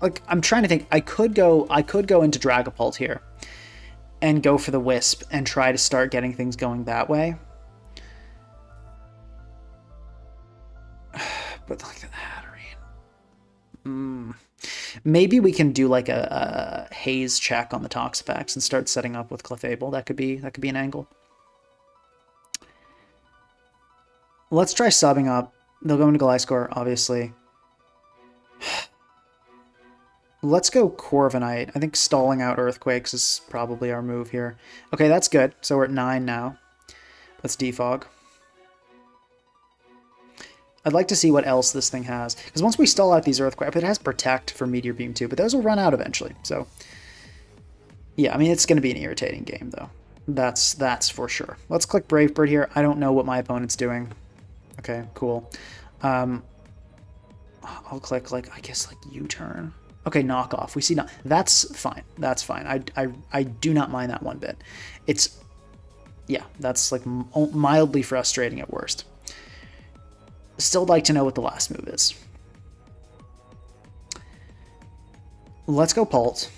like I'm trying to think. I could go into Dragapult here and go for the Wisp and try to start getting things going that way. But like the Hatterene. Maybe we can do like a haze check on the Toxapex and start setting up with Clefable. That could be an angle. Let's try subbing up. They'll go into Gliscor, obviously. Let's go Corviknight. I think stalling out Earthquakes is probably our move here. Okay, that's good. So we're at 9 now. Let's defog. I'd like to see what else this thing has. Because once we stall out these Earthquakes, it has Protect for Meteor Beam too, but those will run out eventually. So, yeah, I mean, it's going to be an irritating game, though. That's for sure. Let's click Brave Bird here. I don't know what my opponent's doing. Okay, cool. I'll click, like, I guess, like, U-turn. Okay, knockoff. We see not. That's fine. That's fine. I do not mind that one bit. It's, yeah, that's like mildly frustrating at worst. Still like to know what the last move is. Let's go Pult.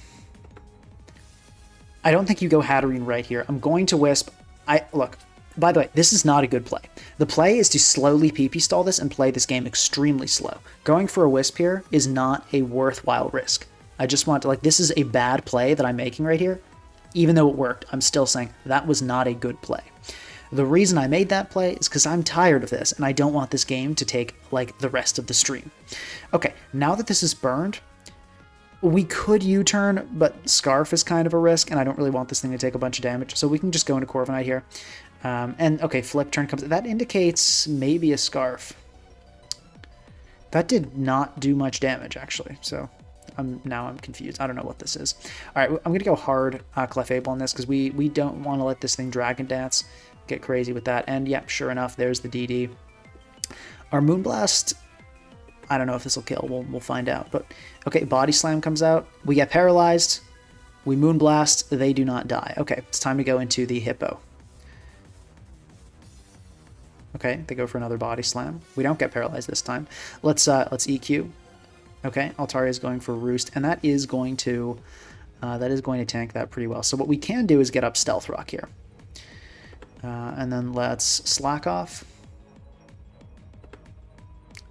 I don't think you go Hatterene right here. I'm going to Wisp. Look, by the way, this is not a good play. The play is to slowly PP stall this and play this game extremely slow. Going for a Wisp here is not a worthwhile risk. I just want to, like, this is a bad play that I'm making right here. Even though it worked, I'm still saying that was not a good play. The reason I made that play is because I'm tired of this and I don't want this game to take, like, the rest of the stream. Okay, now that this is burned, we could U-turn, but Scarf is kind of a risk and I don't really want this thing to take a bunch of damage. So we can just go into Corviknight here. And okay, flip turn comes. That indicates maybe a Scarf. That did not do much damage actually. So now I'm confused. I don't know what this is. All right, I'm gonna go hard Clefable on this because we don't want to let this thing Dragon Dance get crazy with that. And yeah, sure enough, there's the DD. Our Moonblast. I don't know if this will kill. We'll find out. But okay, Body Slam comes out. We get paralyzed. We Moonblast. They do not die. Okay, it's time to go into the Hippo. Okay, they go for another Body Slam. We don't get paralyzed this time. Let's EQ. Okay, Altaria is going for Roost, and that is going to tank that pretty well. So what we can do is get up Stealth Rock here, and then let's Slack Off,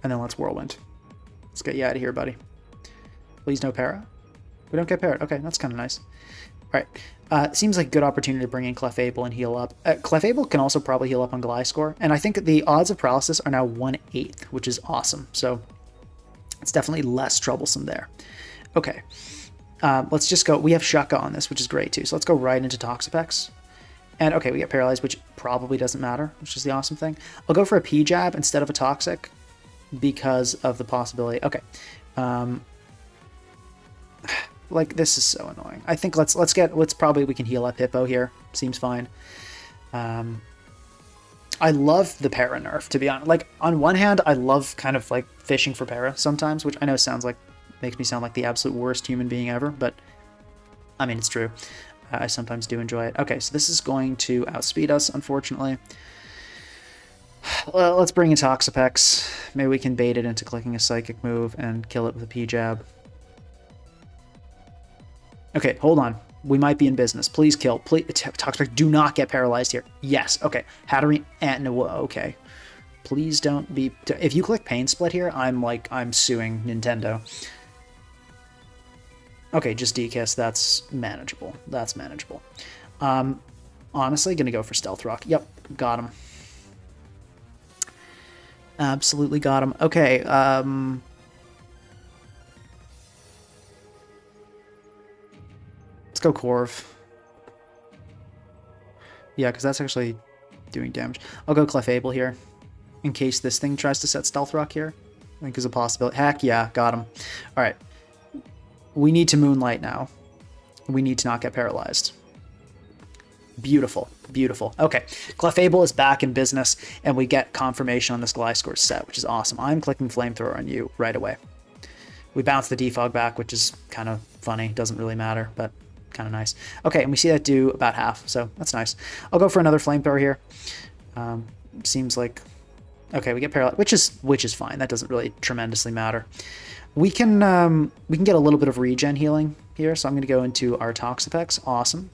and then let's Whirlwind. Let's get you out of here, buddy. Please no para. We don't get parried. Okay, that's kind of nice. All right. Seems like a good opportunity to bring in Clefable and heal up. Clefable can also probably heal up on Gliscor, and I think the odds of paralysis are now 1/8, which is awesome. So it's definitely less troublesome there. Okay. Let's just go. We have Shaka on this, which is great too. So let's go right into Toxapex. And okay, we get paralyzed, which probably doesn't matter, which is the awesome thing. I'll go for a P-Jab instead of a Toxic because of the possibility. Okay. Like, this is so annoying. I think let's probably we can heal up Hippo here. Seems fine. I love the para nerf, to be honest. Like, on one hand, I love kind of like fishing for para sometimes, which I know makes me sound like the absolute worst human being ever, but I mean, it's true. I sometimes do enjoy it. Okay, so this is going to outspeed us, unfortunately. Well, let's bring in Toxapex. Maybe we can bait it into clicking a Psychic move and kill it with a P-Jab. Okay, hold on. We might be in business. Please kill. Please, Toxapex, do not get paralyzed here. Yes. Okay. Hatterene. No. Okay. Please don't be. If you click Pain Split here, I'm suing Nintendo. Okay, just Dekiss. That's manageable. That's manageable. Honestly, gonna go for Stealth Rock. Yep, got him. Absolutely got him. Okay. Let's go Corv. Yeah, because that's actually doing damage. I'll go Clefable here, in case this thing tries to set Stealth Rock here. I think is a possibility. Heck yeah, got him. All right. We need to Moonlight now. We need to not get paralyzed. Beautiful, beautiful. Okay, Clefable is back in business, and we get confirmation on this Gliscor set, which is awesome. I'm clicking Flamethrower on you right away. We bounce the defog back, which is kind of funny. Doesn't really matter, but kind of nice. Okay, and we see that do about half, so that's nice. I'll go for another Flamethrower here. Seems like... Okay, we get paralyzed, which is fine. That doesn't really tremendously matter. We can get a little bit of regen healing here, so I'm going to go into our Toxapex. Awesome.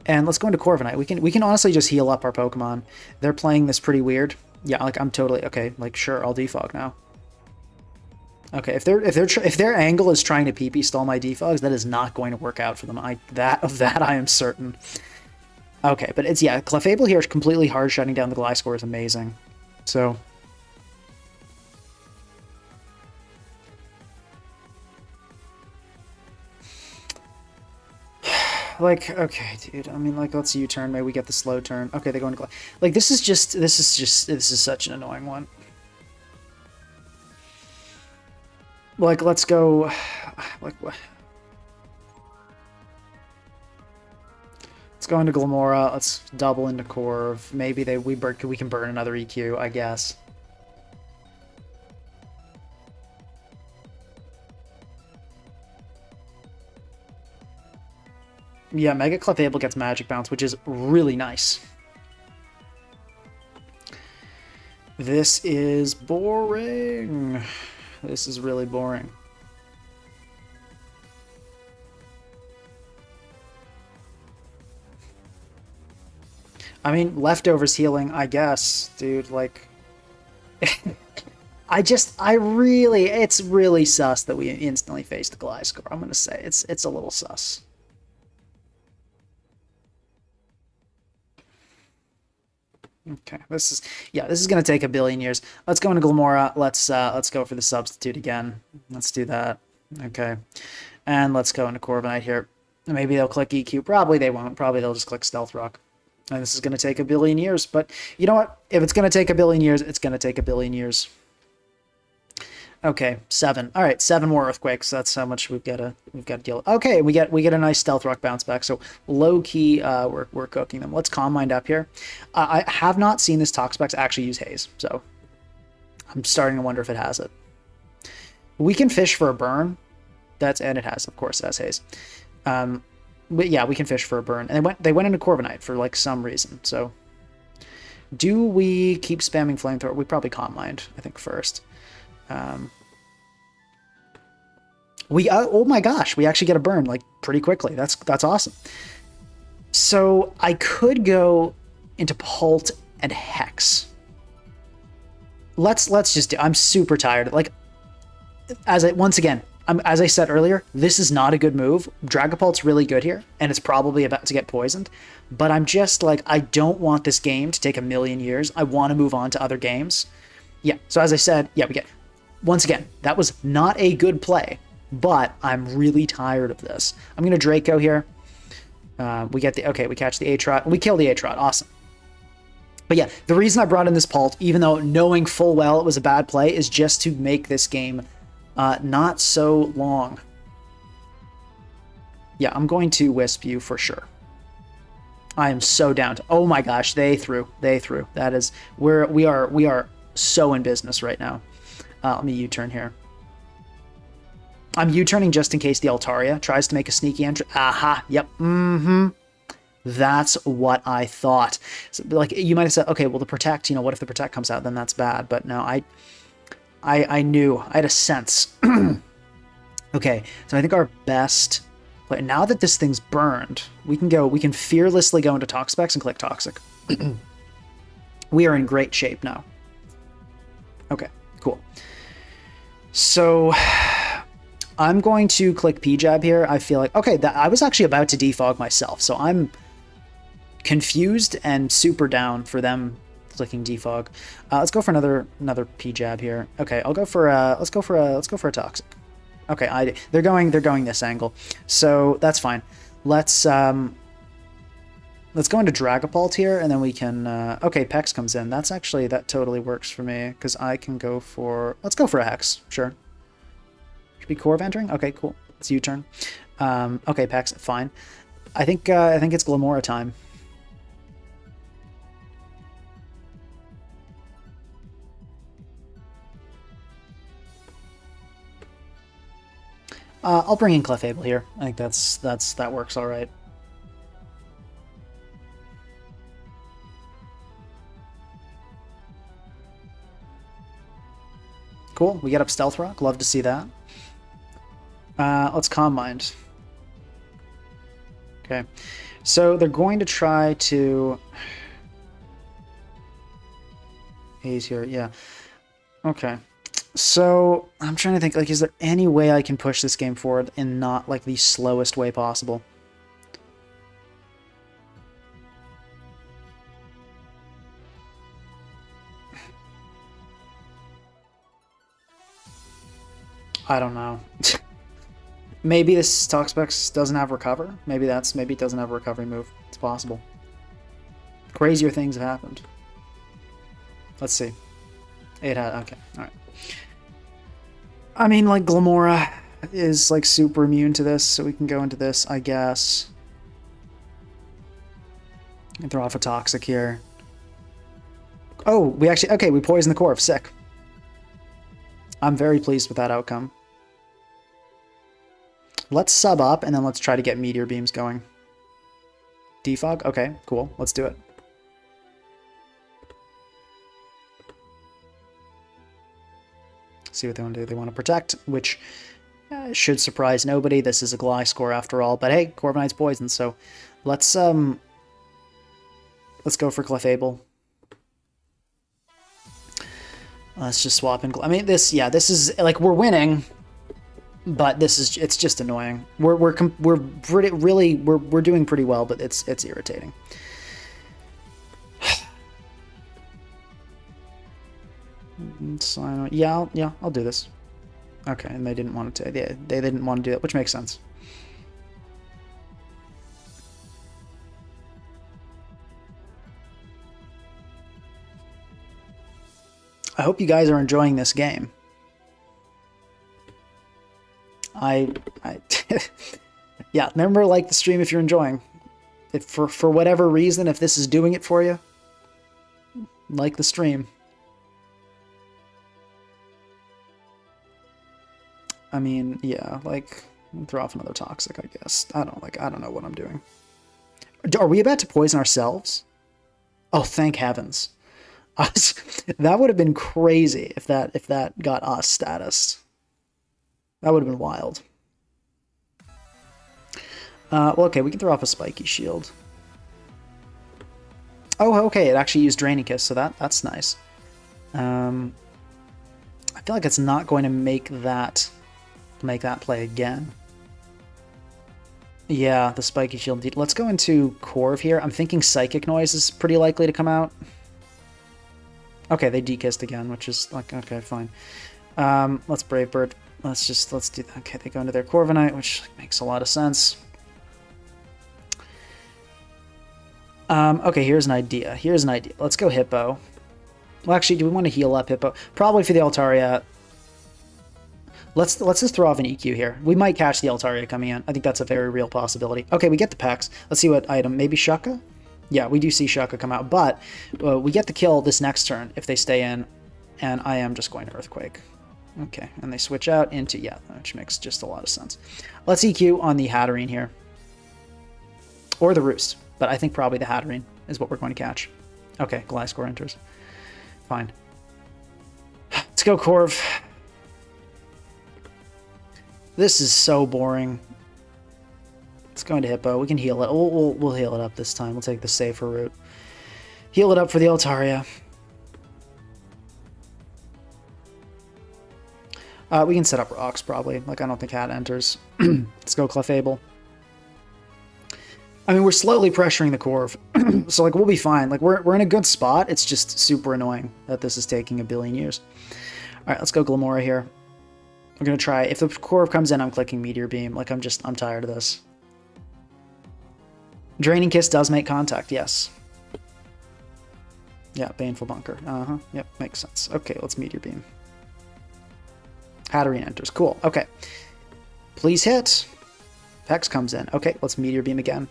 And let's go into Corviknight. We can honestly just heal up our Pokemon. They're playing this pretty weird. Yeah, like I'm totally okay. Like sure, I'll defog now. Okay, if their angle is trying to PP stall my defogs, that is not going to work out for them. Of that I am certain. Okay, but it's yeah, Clefable here is completely hard shutting down the Gliscor is amazing. So like, okay, dude. I mean, like, let's U-turn. Maybe we get the slow turn. Okay, they go into like this is such an annoying one. Like, let's go. Like, what? Let's go into Glimmora. Let's double into Corv. Maybe we can burn another EQ, I guess. Yeah, Mega Clefable gets Magic Bounce, which is really nice. This is boring. This is really boring. I mean, leftovers healing, I guess, dude, like... it's really sus that we instantly faced the Gliscor. I'm gonna say, it's a little sus. Okay, this is gonna take a billion years. Let's go into Glimmora. Let's go for the substitute again. Let's do that. Okay, and let's go into Corviknight here. Maybe they'll click EQ. Probably they won't. Probably they'll just click Stealth Rock. And this is gonna take a billion years. But you know what? If it's gonna take a billion years, it's gonna take a billion years. Okay, 7. All right, 7 more earthquakes. That's how much we've got to deal with. Okay, we get a nice Stealth Rock bounce back. So low key, we're cooking them. Let's Calm Mind up here. I have not seen this Toxapex actually use Haze, so I'm starting to wonder if it has it. We can fish for a burn. And it has, of course, it has Haze. But yeah, we can fish for a burn. And they went into Corviknight for like some reason. So do we keep spamming Flamethrower? We probably Calm Mind, I think, first. Oh my gosh, we actually get a burn like pretty quickly. That's awesome. So I could go into Pult and Hex. Let's just do. I'm super tired. Like as I said earlier, this is not a good move. Dragapult's really good here, and it's probably about to get poisoned. But I'm just like, I don't want this game to take a million years. I want to move on to other games. Yeah. So as I said, yeah, we get. Once again, that was not a good play, but I'm really tired of this. I'm going to Draco here. We catch the Aatrot. We kill the Aatrot. Awesome. But yeah, the reason I brought in this Pult, even though knowing full well it was a bad play, is just to make this game not so long. Yeah, I'm going to Wisp you for sure. I am so down to... Oh my gosh, they threw. That is... We are so in business right now. Let me U-turn here. I'm U-turning just in case the Altaria tries to make a sneaky entry. Aha, yep, That's what I thought. So, like, you might have said, okay, well, the Protect, what if the Protect comes out? Then that's bad. But no, I knew. I had a sense. Okay, so I think our best... But now that this thing's burned, we can fearlessly go into Toxapex and click Toxic. We are in great shape now. Okay, cool. So I'm going to click P-Jab here. I feel like, okay, I was actually about to defog myself, so I'm confused and super down for them clicking defog. Let's go for another P-Jab here. Okay, I'll go for let's go for a Toxic. Okay, they're going this angle, so that's fine. Let's go into Dragapult here, and then we can... okay, Pex comes in. That totally works for me, because I can go for... Let's go for a Hex, sure. Should be Corv entering? Okay, cool. It's U-turn. Okay, Pax, fine. I think it's Glimmora time. I'll bring in Clefable here. I think that works all right. Cool. We get up Stealth Rock. Love to see that. Let's Calm Mind. Okay. So they're going to try to haze here. Yeah. Okay. So I'm trying to think, like, is there any way I can push this game forward in not like the slowest way possible? I don't know. Maybe this Toxapex doesn't have recover. Maybe it doesn't have a recovery move. It's possible. Crazier things have happened. Let's see. It had, okay, alright. I mean, like, Glimmora is, like, super immune to this, so we can go into this, I guess. And throw off a Toxic here. Oh, we actually, okay, we poison the Corv. Sick. I'm very pleased with that outcome. Let's sub up, and then let's try to get Meteor Beams going. Defog? Okay, cool. Let's do it. See what they want to do. They want to protect, which should surprise nobody. This is a Gliscor after all. But hey, Corviknight's poison, so let's go for Clefable. Let's just swap in. I mean, this is like we're winning, but it's just annoying. We're doing pretty well, but it's irritating. So, yeah, I'll do this. Okay, and they didn't want to. They didn't want to do that, which makes sense. I hope you guys are enjoying this game. Yeah, remember, like the stream if you're enjoying. If for whatever reason, if this is doing it for you, like the stream. I mean, yeah, like throw off another Toxic, I guess. I don't know what I'm doing. Are we about to poison ourselves? Oh, thank heavens. That would have been crazy if that got us status. That would have been wild. Well, okay, we can throw off a Spiky Shield. Oh, okay, it actually used Draining Kiss, so that's nice. I feel like it's not going to make that play again. Yeah, the Spiky Shield. Let's go into Corv here. I'm thinking Psychic Noise is pretty likely to come out. Okay, they dekissed again, which is like, okay, fine. Let's Brave Bird. Let's do that. Okay, they go into their Corviknight, which makes a lot of sense. Okay, here's an idea. Let's go Hippo. Well, actually, do we want to heal up Hippo? Probably for the Altaria. Let's just throw off an EQ here. We might catch the Altaria coming in. I think that's a very real possibility. Okay, we get the Pex. Let's see what item. Maybe Shucka? Yeah, we do see Shucka come out, but we get the kill this next turn if they stay in, and I am just going to Earthquake. Okay, and they switch out into, yeah, which makes just a lot of sense. Let's EQ on the Hatterene here. Or the Roost, but I think probably the Hatterene is what we're going to catch. Okay, Gliscor enters. Fine. Let's go Corv. This is so boring. Let's go into Hippo. We can heal it. We'll heal it up this time. We'll take the safer route. Heal it up for the Altaria. We can set up rocks, probably. Like, I don't think Hat enters. Let's go Clefable. I mean, we're slowly pressuring the Corv. So, like, we'll be fine. Like, we're in a good spot. It's just super annoying that this is taking a billion years. Alright, let's go Glimmora here. We're going to try. If the Corv comes in, I'm clicking Meteor Beam. Like, I'm tired of this. Draining Kiss does make contact, yes. Yeah, Baneful Bunker. Yep, makes sense. Okay, let's Meteor Beam. Hatterene enters. Cool. Okay. Please hit. Pex comes in. Okay, let's Meteor Beam again.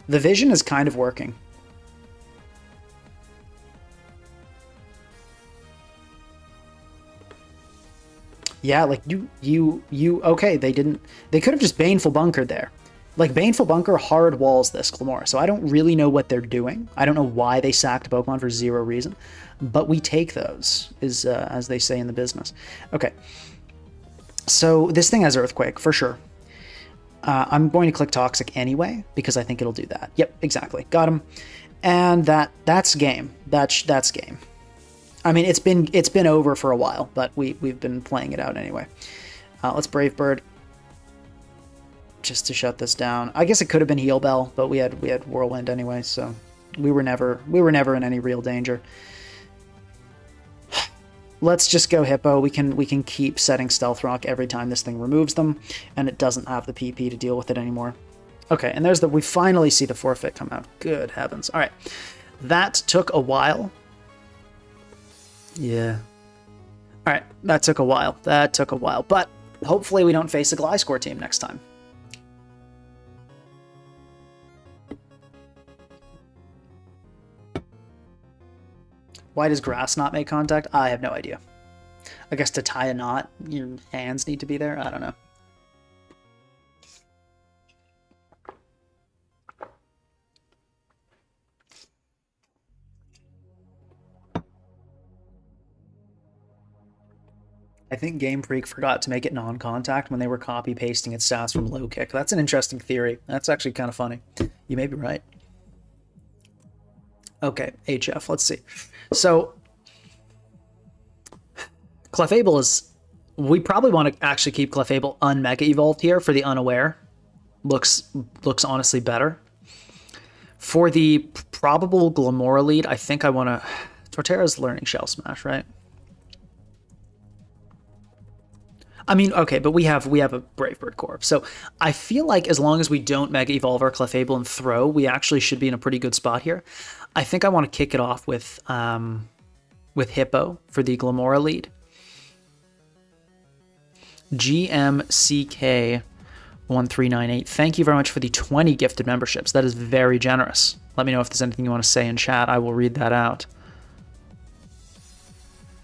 The vision is kind of working. Yeah, like okay, they could have just Baneful Bunkered there. Like, Baneful Bunker hard walls this Glimmora, so I don't really know what they're doing. I don't know why they sacked Pokemon for zero reason, but we take those, as they say in the business. Okay, so this thing has Earthquake, for sure. I'm going to click Toxic anyway, because I think it'll do that. Yep, exactly. Got him. And that's game. That's game. I mean, it's been over for a while, but we've been playing it out anyway. Let's Brave Bird just to shut this down. I guess it could have been Heal Bell, but we had Whirlwind anyway, so we were never in any real danger. Let's just go Hippo. We can keep setting Stealth Rock every time this thing removes them, and it doesn't have the PP to deal with it anymore. Okay, and we finally see the forfeit come out. Good heavens. All right, that took a while. Yeah. All right, that took a while. But hopefully we don't face a Gliscor team next time. Why does grass not make contact? I have no idea. I guess to tie a knot, your hands need to be there? I don't know. I think Game Freak forgot to make it non-contact when they were copy-pasting its stats from low kick. That's an interesting theory. That's actually kind of funny. You may be right. Okay, HF, let's see. So, Clefable is... We probably want to actually keep Clefable un-Mega Evolved here for the Unaware. Looks honestly better. For the probable Glimmora lead, I think I want to... Torterra's learning Shell Smash, right? I mean, okay, but we have a Brave Bird Corp. So I feel like as long as we don't Mega Evolve our Clefable and throw, we actually should be in a pretty good spot here. I think I want to kick it off with Hippo for the Glimmora lead. GMCK1398, thank you very much for the 20 gifted memberships. That is very generous. Let me know if there's anything you want to say in chat. I will read that out.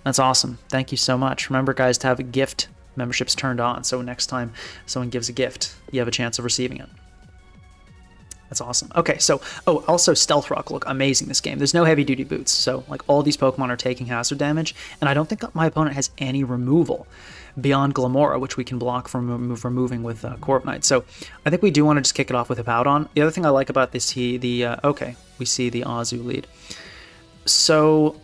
That's awesome. Thank you so much. Remember, guys, to have gift memberships turned on, so next time someone gives a gift, you have a chance of receiving it. That's awesome. Okay, so, oh, also Stealth Rock look amazing this game. There's no heavy duty boots, so like all these Pokemon are taking hazard damage, and I don't think my opponent has any removal beyond Glimmora, which we can block from removing with Corviknight. So I think we do want to just kick it off with Hippowdon. The other thing I like about this, okay, we see the Azu lead. So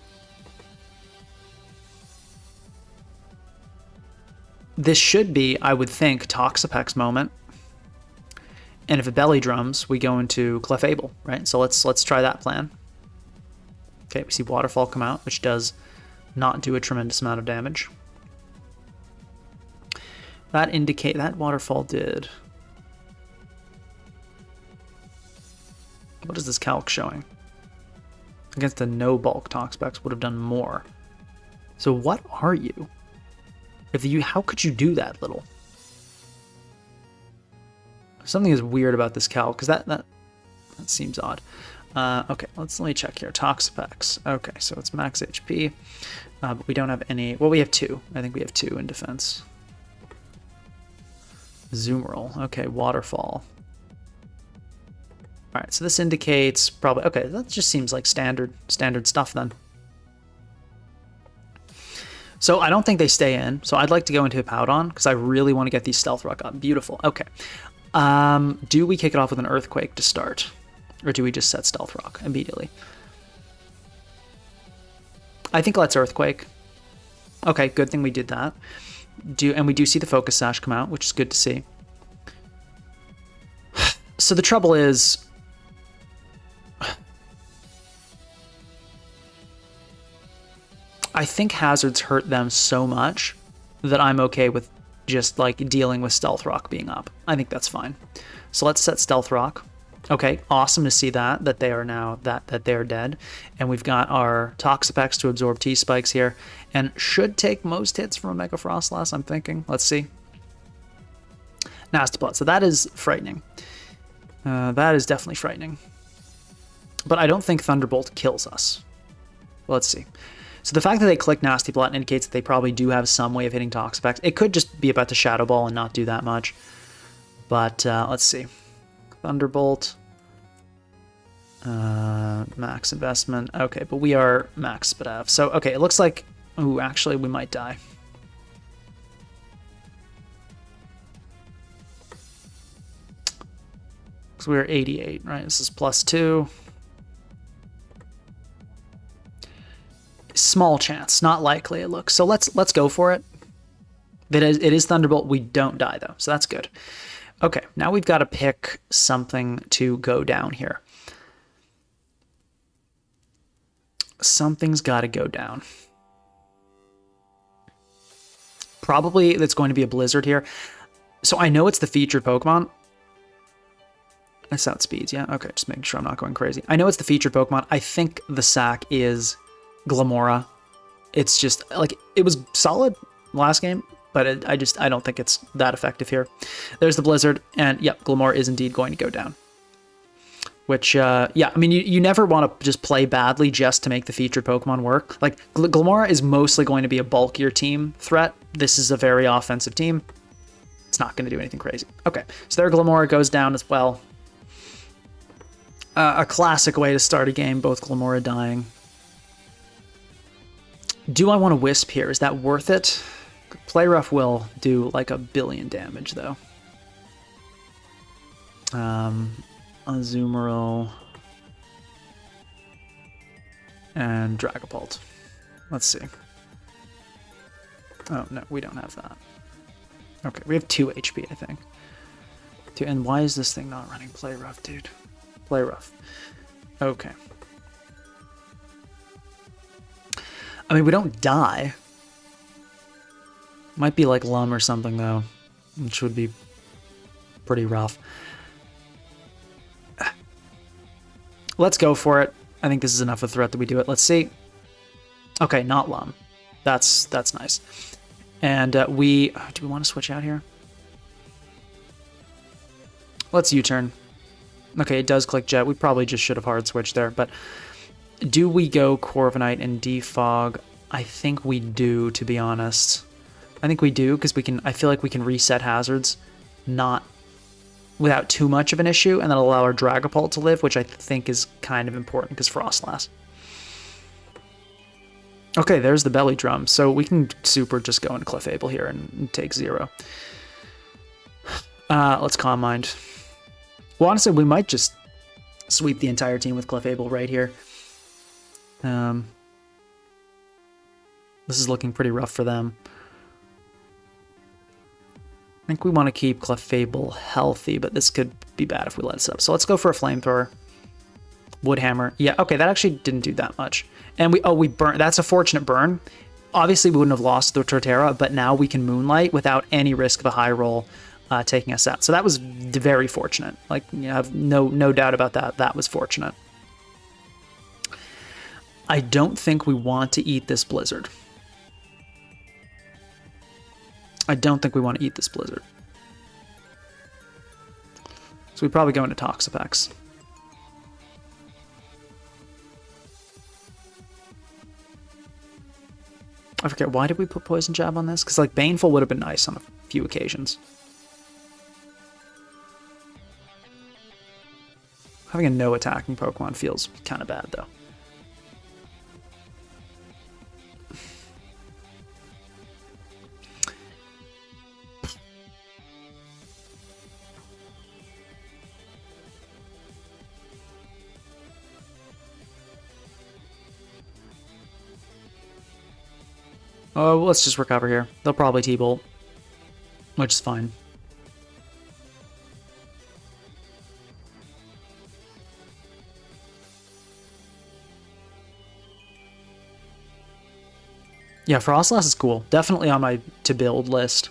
this should be, I would think, Toxapex moment. And if it belly drums, we go into Clefable, right? So let's try that plan. Okay, we see Waterfall come out, which does not do a tremendous amount of damage. That Waterfall did. What is this calc showing? Against a no bulk Toxapex would have done more. So what are you? How could you do that little? Something is weird about this calc, because that seems odd. Okay, let me check here. Toxapex. Okay, so it's max HP, but we don't have any. Well, we have 2. I think we have 2 in defense. Zoomerl. Okay, Waterfall. All right, so this indicates probably. Okay, that just seems like standard stuff then. So I don't think they stay in. So I'd like to go into Hippowdon because I really want to get these Stealth Rock up. Beautiful. Okay. Do we kick it off with an Earthquake to start? Or do we just set Stealth Rock immediately? I think let's Earthquake. Okay, good thing we did that. And we do see the Focus Sash come out, which is good to see. So the trouble is... I think hazards hurt them so much that I'm okay with just like dealing with Stealth Rock being up. I think that's fine. So let's set Stealth Rock. Okay, awesome to see that they are now that they're dead, and we've got our Toxapex to absorb T-Spikes here, and should take most hits from a Mega Frostlass. I'm thinking. Let's see. Nasty Plot. So that is frightening. That is definitely frightening. But I don't think Thunderbolt kills us. Well, let's see. So the fact that they click Nasty Plot indicates that they probably do have some way of hitting Toxapex. It could just be about the Shadow Ball and not do that much. But let's see. Thunderbolt. Max investment. Okay, but we are max Spadev. So, okay, it looks like... Ooh, actually, we might die. Because we're 88, right? This is +2. Small chance. Not likely, it looks. So let's go for it. It is Thunderbolt. We don't die, though. So that's good. Okay, now we've got to pick something to go down here. Something's got to go down. Probably that's going to be a Blizzard here. So I know it's the featured Pokemon. That's outspeeds, yeah? Okay, just making sure I'm not going crazy. I know it's the featured Pokemon. I think the sack is Glimmora. It's just, like, it was solid last game, but I don't think it's that effective here. There's the Blizzard, and yep, Glimmora is indeed going to go down. Which, yeah, I mean, you never want to just play badly just to make the featured Pokemon work. Like, Glimmora is mostly going to be a bulkier team threat. This is a very offensive team. It's not going to do anything crazy. Okay, so their Glimmora goes down as well. A classic way to start a game, both Glimmora dying. Do I want to Wisp here? Is that worth it? Play Rough will do like 1 billion damage, though. Azumarill and Dragapult. Let's see. Oh, no, we don't have that. Okay, we have 2 HP, I think. And why is this thing not running Play Rough, dude? Play Rough. Okay. I mean, we don't die. Might be like Lum or something, though, which would be pretty rough. Let's go for it. I think this is enough of a threat that we do it. Let's see. Okay, not Lum. That's nice. And do we want to switch out here? Let's U-turn. Okay, it does click Jet. We probably just should have hard switched there, but do we go Corviknight and Defog? I think we do, to be honest. I think we do, because I feel like we can reset hazards not without too much of an issue, and then allow our Dragapult to live, which I think is kind of important because Frostlass. Okay, there's the Belly Drum, so we can super just go into Clefable here and take 0. Let's Calm Mind. Well, honestly, we might just sweep the entire team with Clefable right here. This is looking pretty rough for them. I think we want to keep Clefable healthy, but this could be bad if we let this up. So let's go for a Flamethrower. Woodhammer. Yeah, okay, that actually didn't do that much. And we burn. That's a fortunate burn. Obviously, we wouldn't have lost the Torterra, but now we can Moonlight without any risk of a high roll taking us out. So that was very fortunate. Like, you know, I have no doubt about that. That was fortunate. I don't think we want to eat this Blizzard. I don't think we want to eat this Blizzard. So we probably go into Toxapex. I forget, why did we put Poison Jab on this? Because, like, Baneful would have been nice on a few occasions. Having a no attacking Pokemon feels kind of bad, though. Oh, well, let's just recover here. They'll probably T-Bolt, which is fine. Yeah, Frostlass is cool. Definitely on my to-build list.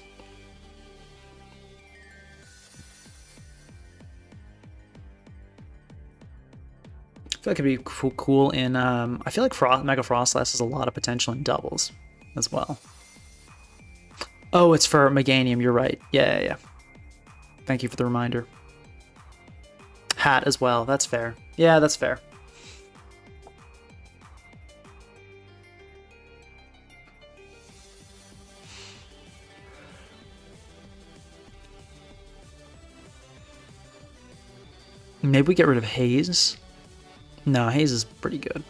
I feel like it'd be cool in... I feel like Mega Frostlass has a lot of potential in doubles as well. Oh, it's for Meganium, you're right. Yeah. Thank you for the reminder. Hat as well. That's fair. Yeah, that's fair. Maybe we get rid of Haze. No, Haze is pretty good.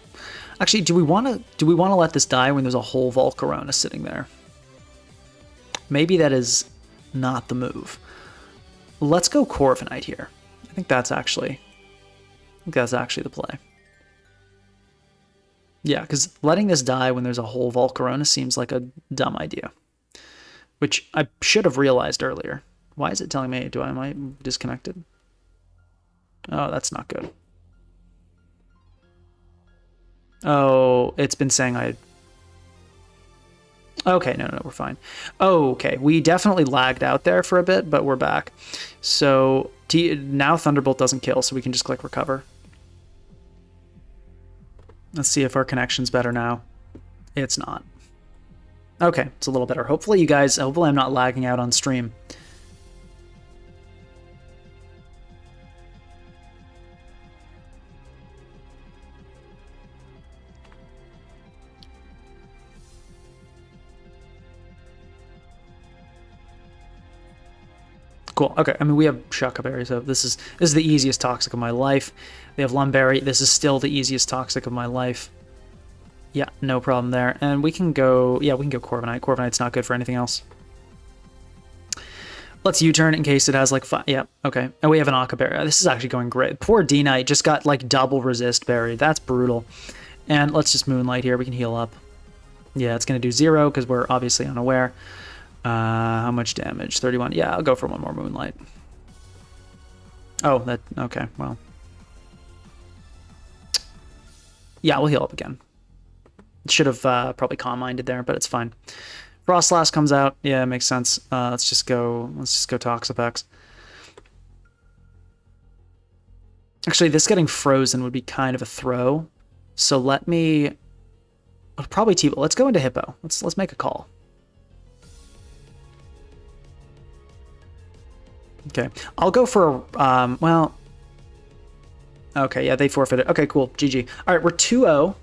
Actually, do we want to let this die when there's a whole Volcarona sitting there? Maybe that is not the move. Let's go Corrosion here. I think that's actually the play. Yeah, because letting this die when there's a whole Volcarona seems like a dumb idea, which I should have realized earlier. Why is it telling me? Am I disconnected? Oh, that's not good. Oh, it's been saying I... Okay, no, we're fine. Oh, okay, we definitely lagged out there for a bit, but we're back. So now Thunderbolt doesn't kill, so we can just click recover. Let's see if our connection's better now. It's not. Okay, it's a little better. Hopefully I'm not lagging out on stream. Cool. Okay. I mean, we have Shuckaberry, so this is the easiest toxic of my life. They have Lumberry. This is still the easiest toxic of my life. Yeah, no problem there. And we can go. Yeah, we can go Corviknight. Corviknight's not good for anything else. Let's U-turn in case it has like 5. Yeah. Okay. And we have an Akaberry. This is actually going great. Poor D-Knight just got like double resist buried. That's brutal. And let's just Moonlight here. We can heal up. Yeah, it's gonna do 0 because we're obviously unaware. How much damage? 31. Yeah, I'll go for one more Moonlight. Oh, that... Okay, well. Yeah, we'll heal up again. Should have probably Calm Minded there, but it's fine. Frostlass comes out. Yeah, it makes sense. Let's just go Toxapex. Actually, this getting frozen would be kind of a throw. So let me... Probably T-Bolt. Let's go into Hippo. Let's make a call. Okay, I'll go for, well, okay, yeah, they forfeited. Okay, cool, GG. All right, we're 2-0.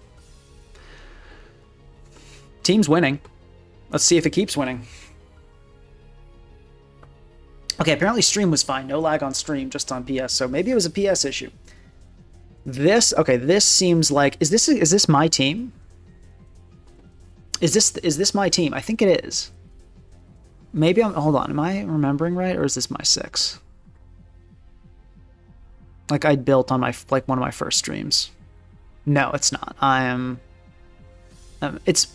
Team's winning. Let's see if it keeps winning. Okay, apparently stream was fine. No lag on stream, just on PS, so maybe it was a PS issue. This seems like, is this my team? Is this my team? I think it is. Maybe hold on, am I remembering right, or is this my 6? Like I built on one of my first streams. No, it's not. It's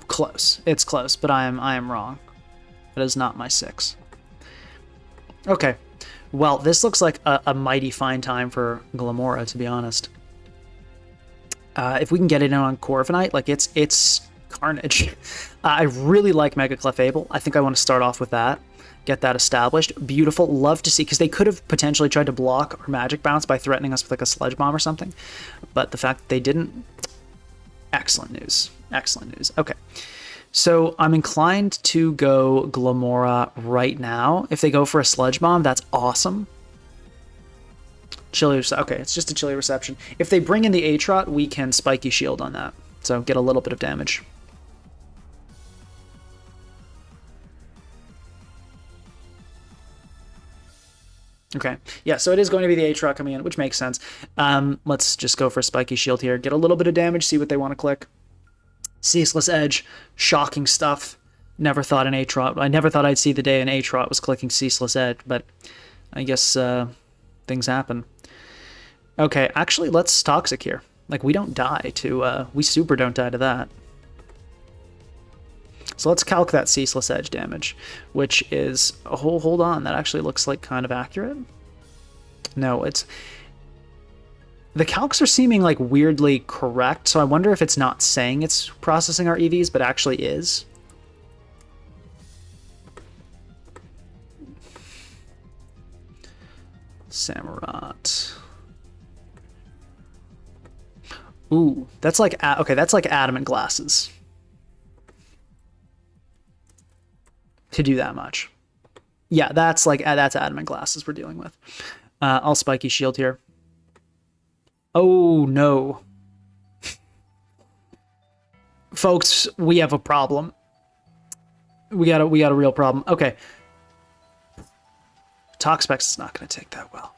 close. It's close, but I am wrong. It is not my 6. Okay. Well, this looks like a mighty fine time for Glimmora, to be honest. If we can get it in on Corviknight, like it's carnage. I really like Mega Clefable. I think I want to start off with that, get that established. Beautiful. Love to see, because they could have potentially tried to block our Magic Bounce by threatening us with like a Sludge Bomb or something, but the fact that they didn't, excellent news. Excellent news. Okay, so I'm inclined to go Glimmora right now. If they go for a Sludge Bomb, that's awesome. Chilly, okay, it's just a Chilly Reception. If they bring in the Aatrot, we can Spiky Shield on that, so get a little bit of damage. Okay, yeah, so it is going to be the Aatrot coming in, which makes sense. Let's just go for Spiky Shield here. Get a little bit of damage, see what they want to click. Ceaseless Edge, shocking stuff. Never thought an Aatrot. I never thought I'd see the day an Aatrot was clicking Ceaseless Edge, but I guess things happen. Okay, actually, let's Toxic here. Like, we don't die to... we super don't die to that. So let's calc that Ceaseless Edge damage, which is... Oh, hold on, that actually looks like kind of accurate. No, it's... The calcs are seeming like weirdly correct, so I wonder if it's not saying it's processing our EVs, but actually is. Samurott. Ooh, that's like... Okay, that's like Adamant Glasses. To do that much. Yeah, that's like that's adamant glasses we're dealing with. I'll spiky shield here. Oh no, folks, we have a problem. We got a real problem. Okay, Toxpex is not going to take that well.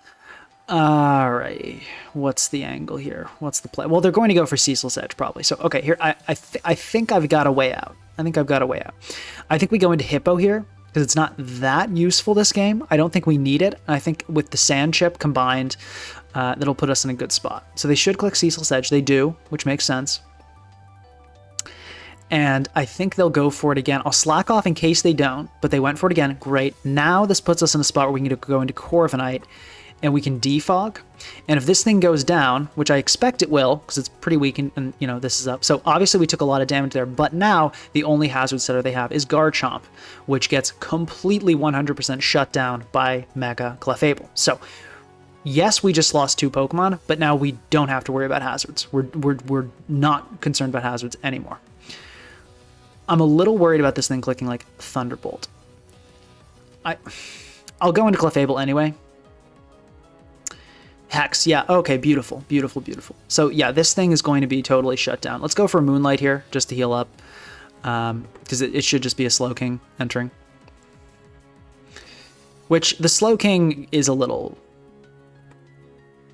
All right, what's the angle here? What's the play? Well, they're going to go for Ceasel's Edge probably. So okay, here I think I've got a way out. I think I've got a way out. I think we go into Hippo here because it's not that useful this game. I don't think we need it. I think with the Sand Chip combined, that'll put us in a good spot. So they should click Ceasel's Edge. They do, which makes sense. And I think they'll go for it again. I'll slack off in case they don't, but they went for it again. Great. Now this puts us in a spot where we can go into Corviknight and we can defog. And if this thing goes down, which I expect it will, because it's pretty weak and you know, this is up. So obviously we took a lot of damage there, but now the only hazard setter they have is Garchomp, which gets completely 100% shut down by Mega Clefable. So yes, we just lost 2 Pokemon, but now we don't have to worry about hazards. We're not concerned about hazards anymore. I'm a little worried about this thing clicking like Thunderbolt. I'll go into Clefable anyway. Hex, yeah, okay, beautiful, beautiful, beautiful. So yeah, this thing is going to be totally shut down. Let's go for Moonlight here, just to heal up, because it should just be a Slowking entering. Which, the Slowking is a little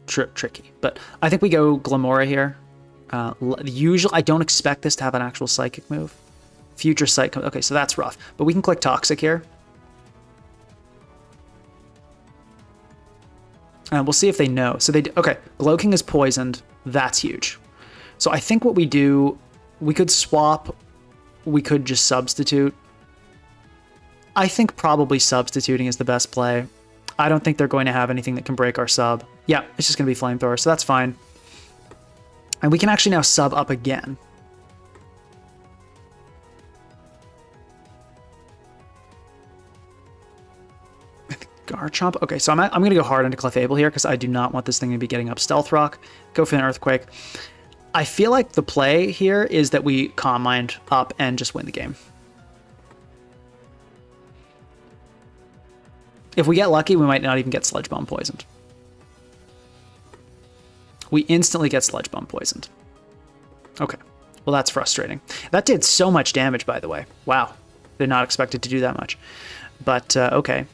tricky, but I think we go Glimmora here. Usually, I don't expect this to have an actual Psychic move. Future Sight, okay, so that's rough. But we can click Toxic here. And we'll see if they know. So okay, Glowking is poisoned. That's huge. So I think what we do, we could swap. We could just substitute. I think probably substituting is the best play. I don't think they're going to have anything that can break our sub. Yeah, it's just going to be Flamethrower, so that's fine. And we can actually now sub up again. Garchomp. Okay, so I'm going to go hard into Clefable here because I do not want this thing to be getting up Stealth Rock. Go for an Earthquake. I feel like the play here is that we Calm Mind up and just win the game. If we get lucky, we might not even get Sludge Bomb poisoned. We instantly get Sludge Bomb poisoned. Okay, well that's frustrating. That did so much damage, by the way. Wow, did not expect it to do that much. But okay.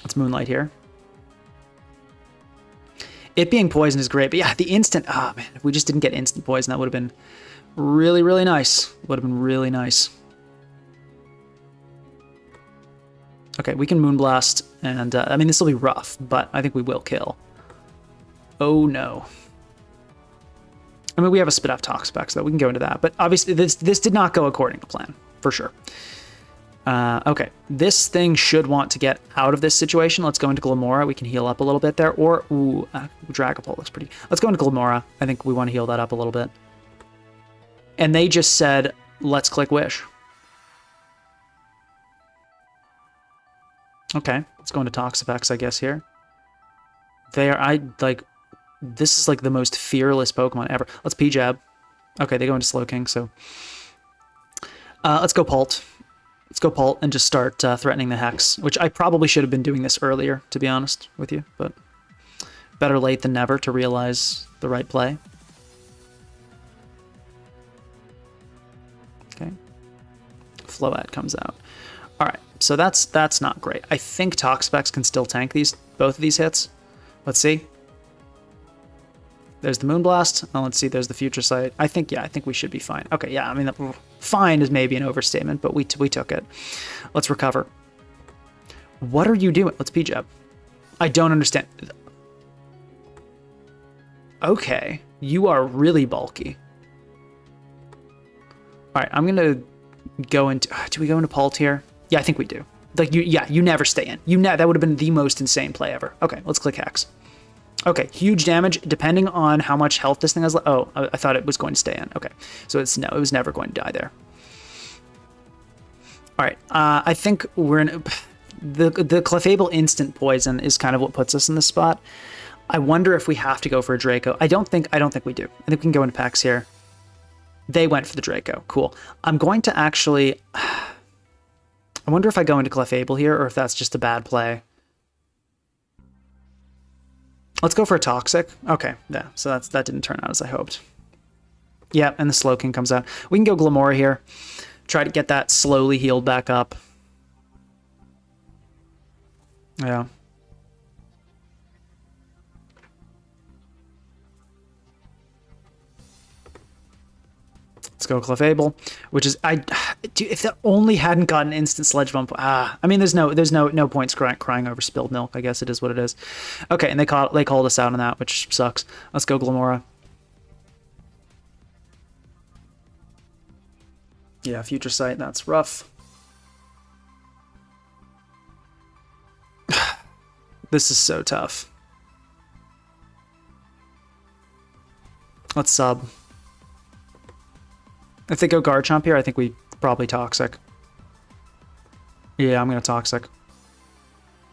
Let's Moonlight here. It being poisoned is great, but yeah, the instant... Oh, man, if we just didn't get instant poison, that would have been really, really nice. Would have been really nice. Okay, we can Moonblast, and I mean, this will be rough, but I think we will kill. Oh, no. I mean, we have a Spit Off Toxpex, though. We can go into that, but obviously this did not go according to plan, for sure. Okay, this thing should want to get out of this situation. Let's go into Glimmora. We can heal up a little bit there. Or, ooh, Dragapult looks pretty... Let's go into Glimmora. I think we want to heal that up a little bit. And they just said, let's click Wish. Okay, let's go into Toxapex, I guess, here. This is like the most fearless Pokemon ever. Let's P-Jab. Okay, they go into Slowking, so... let's go Pult. Let's go Pult and just start threatening the Hex, which I probably should have been doing this earlier, to be honest with you, but better late than never to realize the right play. Okay. Float comes out. All right, so that's not great. I think Toxapex can still tank both of these hits. Let's see. There's the Moonblast. Oh, let's see. There's the Future Sight. I think we should be fine. Okay, yeah. I mean, fine is maybe an overstatement, but we took it. Let's recover. What are you doing? Let's P-Jab. I don't understand. Okay, you are really bulky. All right, I'm gonna go into. Do we go into Pult here? Yeah, I think we do. Like you never stay in. That would have been the most insane play ever. Okay, let's click Hex. Okay, huge damage, depending on how much health this thing has. Oh, I thought it was going to stay in. Okay, so it was never going to die there. All right, I think we're in... The Clefable instant poison is kind of what puts us in this spot. I wonder if we have to go for a Draco. I don't think we do. I think we can go into packs here. They went for the Draco. Cool. I'm going to actually... I wonder if I go into Clefable here or if that's just a bad play. Let's go for a Toxic. Okay, yeah, so that didn't turn out as I hoped. Yeah, and the Slowking comes out. We can go Glimmora here. Try to get that slowly healed back up. Yeah. Let's go Clefable, which is if that only hadn't gotten instant Sledge Bump. I mean, there's no points crying over spilled milk. I guess it is what it is. Okay, and they called us out on that, which sucks. Let's go Glimmora. Yeah, Future Sight. That's rough. This is so tough. Let's sub. If they go Garchomp here, I think we probably Toxic. Yeah, I'm gonna Toxic.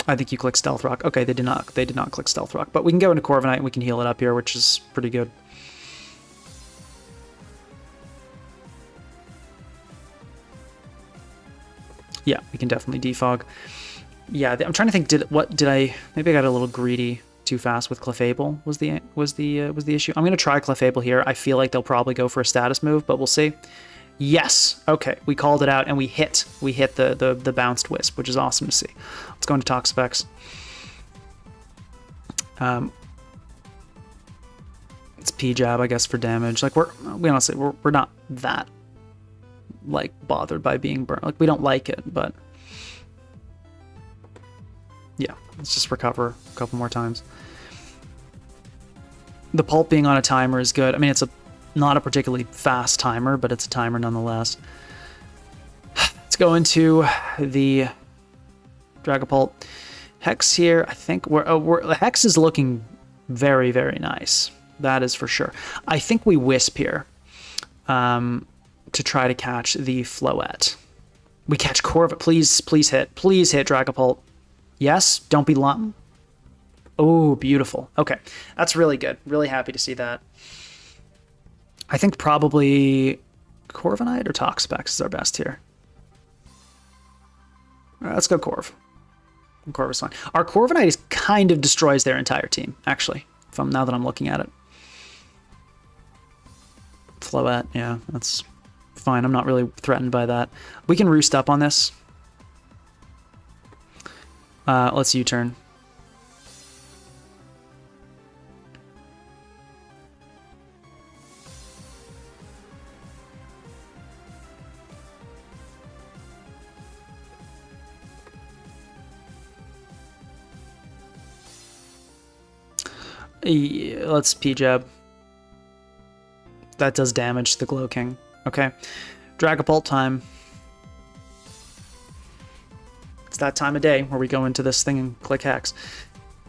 I think you click Stealth Rock. Okay, they did not click Stealth Rock, but we can go into Corviknight and we can heal it up here, which is pretty good. Yeah, we can definitely defog. Yeah, I'm trying to think. Maybe I got a little greedy too fast with Clefable was the issue. I'm gonna try Clefable here. I feel like they'll probably go for a status move, but we'll see. Yes, okay, we called it out and we hit the bounced Wisp, which is awesome to see. Let's go into Toxapex. It's P-Jab, I guess, for damage. Like we're not that like bothered by being burned. Like we don't like it, but yeah, let's just recover a couple more times. The Pulp being on a timer is good. I mean, it's not a particularly fast timer, but it's a timer nonetheless. Let's go into the Dragapult. Hex here, I think Hex is looking very, very nice. That is for sure. I think we Wisp here to try to catch the Floette. We catch Corviknight. Please hit. Please hit Dragapult. Yes, don't be lump. Oh, beautiful. Okay, that's really good. Really happy to see that. I think probably Corviknight or Toxapex is our best here. All right, let's go Corv. Corv's fine. Our Corviknight kind of destroys their entire team, actually, now that I'm looking at it. Floette, yeah, that's fine. I'm not really threatened by that. We can roost up on this. Let's U-turn. Yeah, let's P-Jab. That does damage to the Glow King. Okay. Dragapult time. It's that time of day where we go into this thing and click Hex.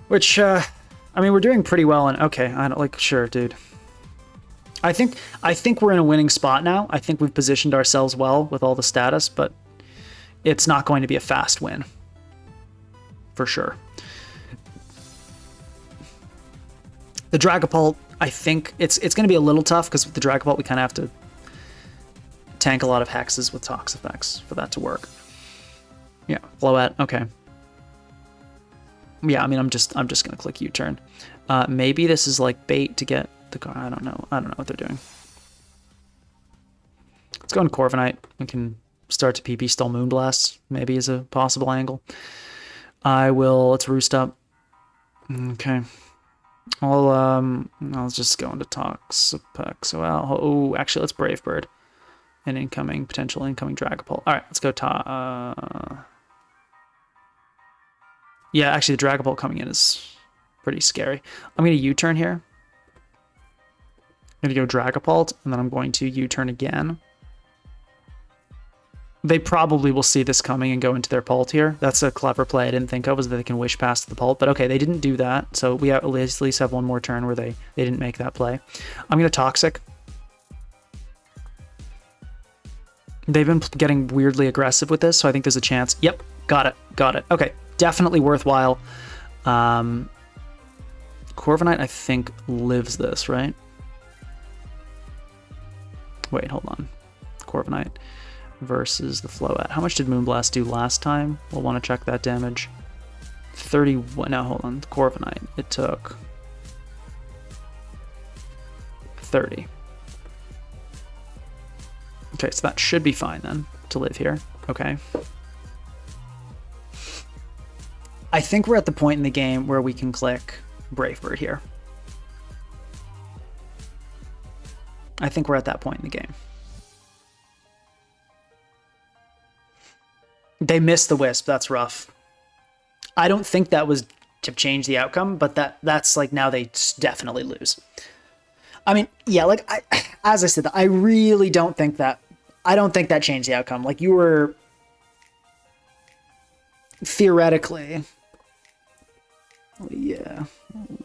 Which, I mean, we're doing pretty well, and okay, I don't, like, sure, dude. I think we're in a winning spot now. I think we've positioned ourselves well with all the status, but it's not going to be a fast win. For sure. The Dragapult, I think it's going to be a little tough because with the Dragapult we kind of have to tank a lot of hexes with Toxapex for that to work. Yeah, Floette, okay. Yeah, I mean I'm just going to click U-turn. Maybe this is like bait to get the car. I don't know what they're doing. Let's go in Corviknight. We can start to PP Stole Moonblast. Maybe is a possible angle. Let's roost up. Okay. I'll just go into Toxapex. Oh, actually, let's Brave Bird. And potential incoming Dragapult. All right, let's go yeah, actually, the Dragapult coming in is pretty scary. I'm going to U-turn here. I'm going to go Dragapult, and then I'm going to U-turn again. They probably will see this coming and go into their Pult here. That's a clever play I didn't think of, is that they can Wish past the Pult. But okay, they didn't do that, so we at least have one more turn where they didn't make that play. I'm going to Toxic. They've been getting weirdly aggressive with this, so I think there's a chance. Yep, got it. Okay, definitely worthwhile. Corviknight, I think, lives this, right? Wait, hold on. Corviknight. versus the Floette. How much did Moonblast do last time? We'll want to check that damage. 31. No, hold on. Corviknight. It took 30. Okay, so that should be fine then to live here. Okay. I think we're at the point in the game where we can click Brave Bird here. I think we're at that point in the game. They missed the Wisp. That's rough. I don't think that was to change the outcome, but that's like now they definitely lose. I mean, yeah, like as I said, I really don't think that. I don't think that changed the outcome. Like you were theoretically, yeah,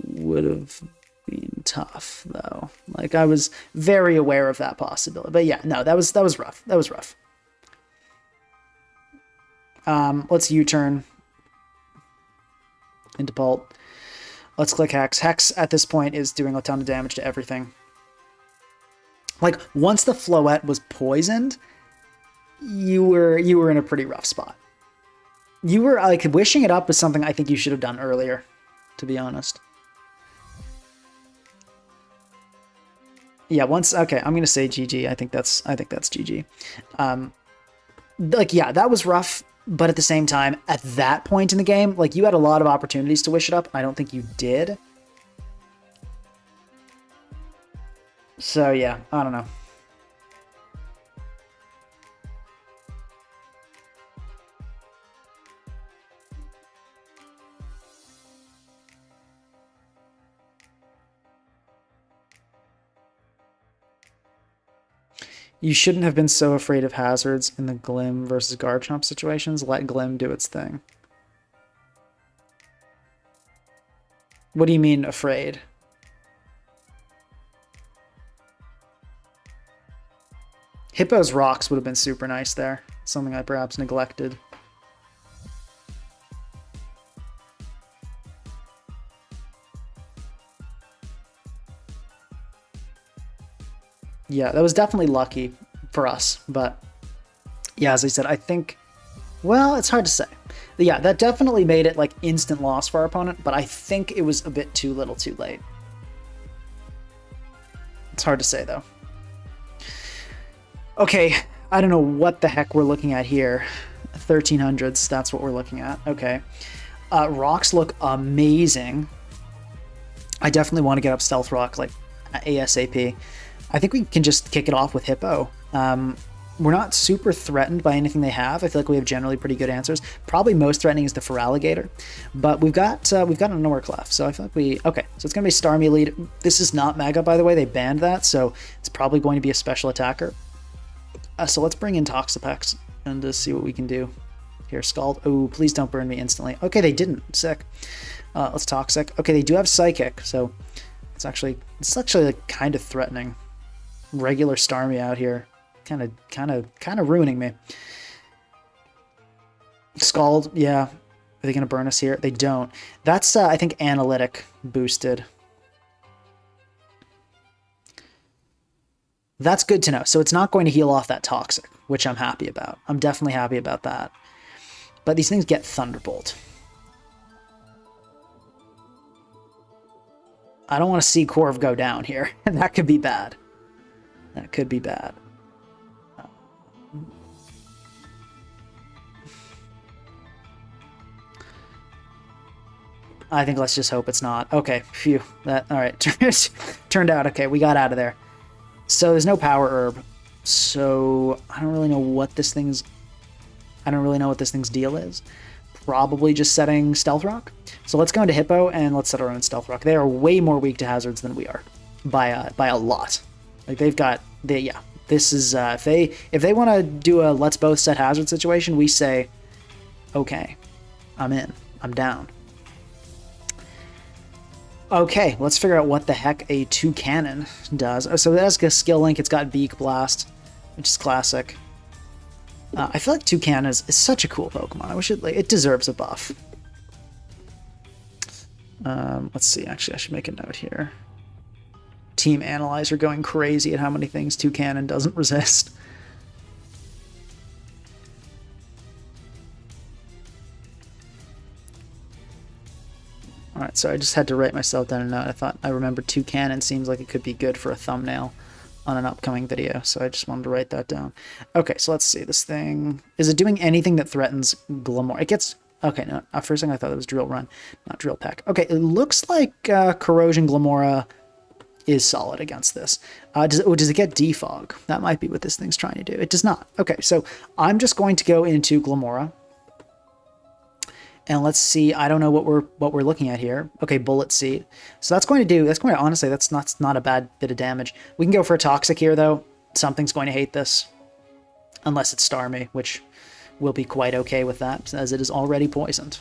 would have been tough though. Like I was very aware of that possibility. But yeah, no, that was rough. That was rough. Let's U-turn into Bolt. Let's click Hex. Hex at this point is doing a ton of damage to everything. Like once the Floette was poisoned, you were in a pretty rough spot. You were like wishing it up was something I think you should have done earlier, to be honest. Yeah, once okay, I'm gonna say GG. I think that's GG. Like yeah, that was rough. But at the same time, at that point in the game, like you had a lot of opportunities to wish it up. I don't think you did. So yeah, I don't know. You shouldn't have been so afraid of hazards in the Glim versus Garchomp situations. Let Glim do its thing. What do you mean, afraid? Hippo's Rocks would have been super nice there. Something I perhaps neglected. Yeah, that was definitely lucky for us, but yeah, as I said, I think, well, it's hard to say. But yeah, that definitely made it like instant loss for our opponent, but I think it was a bit too little too late. It's hard to say though. Okay, I don't know what the heck we're looking at here. 1300s, that's what we're looking at. Okay. Rocks look amazing. I definitely want to get up Stealth Rock like ASAP. I think we can just kick it off with Hippo. We're not super threatened by anything they have. I feel like we have generally pretty good answers. Probably most threatening is the Feraligatr, but we've got a Norclef, so I feel like okay. So it's gonna be Starmie lead. This is not Mega, by the way. They banned that, so it's probably going to be a special attacker. So let's bring in Toxapex and just see what we can do here. Scald. Oh, please don't burn me instantly. Okay, they didn't. Sick. Let's Toxic. Okay, they do have Psychic, so it's actually like kind of threatening. Regular Starmie out here, kind of ruining me. Scald, yeah. Are they gonna burn us here? They don't. That's I think Analytic boosted. That's good to know. So it's not going to heal off that Toxic, which I'm happy about. I'm definitely happy about that. But these things get Thunderbolt. I don't want to see Corv go down here. That could be bad. That could be bad. I think let's just hope it's not. Okay, phew. That all right. Turned out okay. We got out of there. So there's no Power Herb. So I don't really know what this thing's. I don't really know what this thing's deal is. Probably just setting Stealth Rock. So let's go into Hippo and let's set our own Stealth Rock. They are way more weak to hazards than we are, by a lot. Like yeah. This is if they want to do a let's both set hazard situation, we say, okay, I'm in, I'm down. Okay, let's figure out what the heck a Toucannon does. So that's a skill link. It's got Beak Blast, which is classic. I feel like Toucannon is such a cool Pokemon. I wish it deserves a buff. Let's see. Actually, I should make a note here. Team Analyzer going crazy at how many things Toucannon doesn't resist. All right, so I just had to write myself down a note. I thought I remembered 2 cannon seems like it could be good for a thumbnail on an upcoming video, so I just wanted to write that down. Okay, so let's see. This thing, is it doing anything that threatens Glimmora? It gets, okay, no, first thing I thought it was drill run, not drill peck. Okay, it looks like Corrosion Glimmora is solid against this. Does it get defog? That might be what this thing's trying to do. It does not. Okay, so I'm just going to go into Glimmora. And let's see, I don't know what we're looking at here. Okay, Bullet Seed. So that's going to honestly, that's not a bad bit of damage. We can go for a Toxic here, though. Something's going to hate this. Unless it's Starmie, which will be quite okay with that, as it is already poisoned.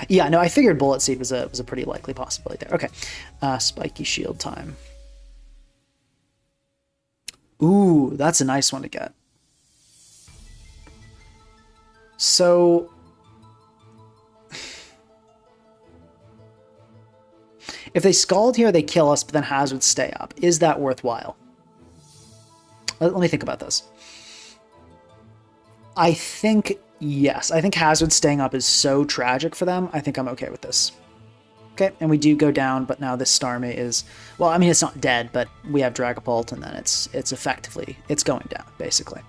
Yeah, no, I figured Bullet Seed was a pretty likely possibility there. Okay, Spiky Shield time. Ooh, that's a nice one to get. So, if they Scald here, they kill us, but then Hazards stay up. Is that worthwhile? Let me think about this. I think, yes. I think Hazards staying up is so tragic for them. I think I'm okay with this. Okay, and we do go down, but now this Starmie is... Well, I mean, it's not dead, but we have Dragapult, and then it's effectively... It's going down, basically.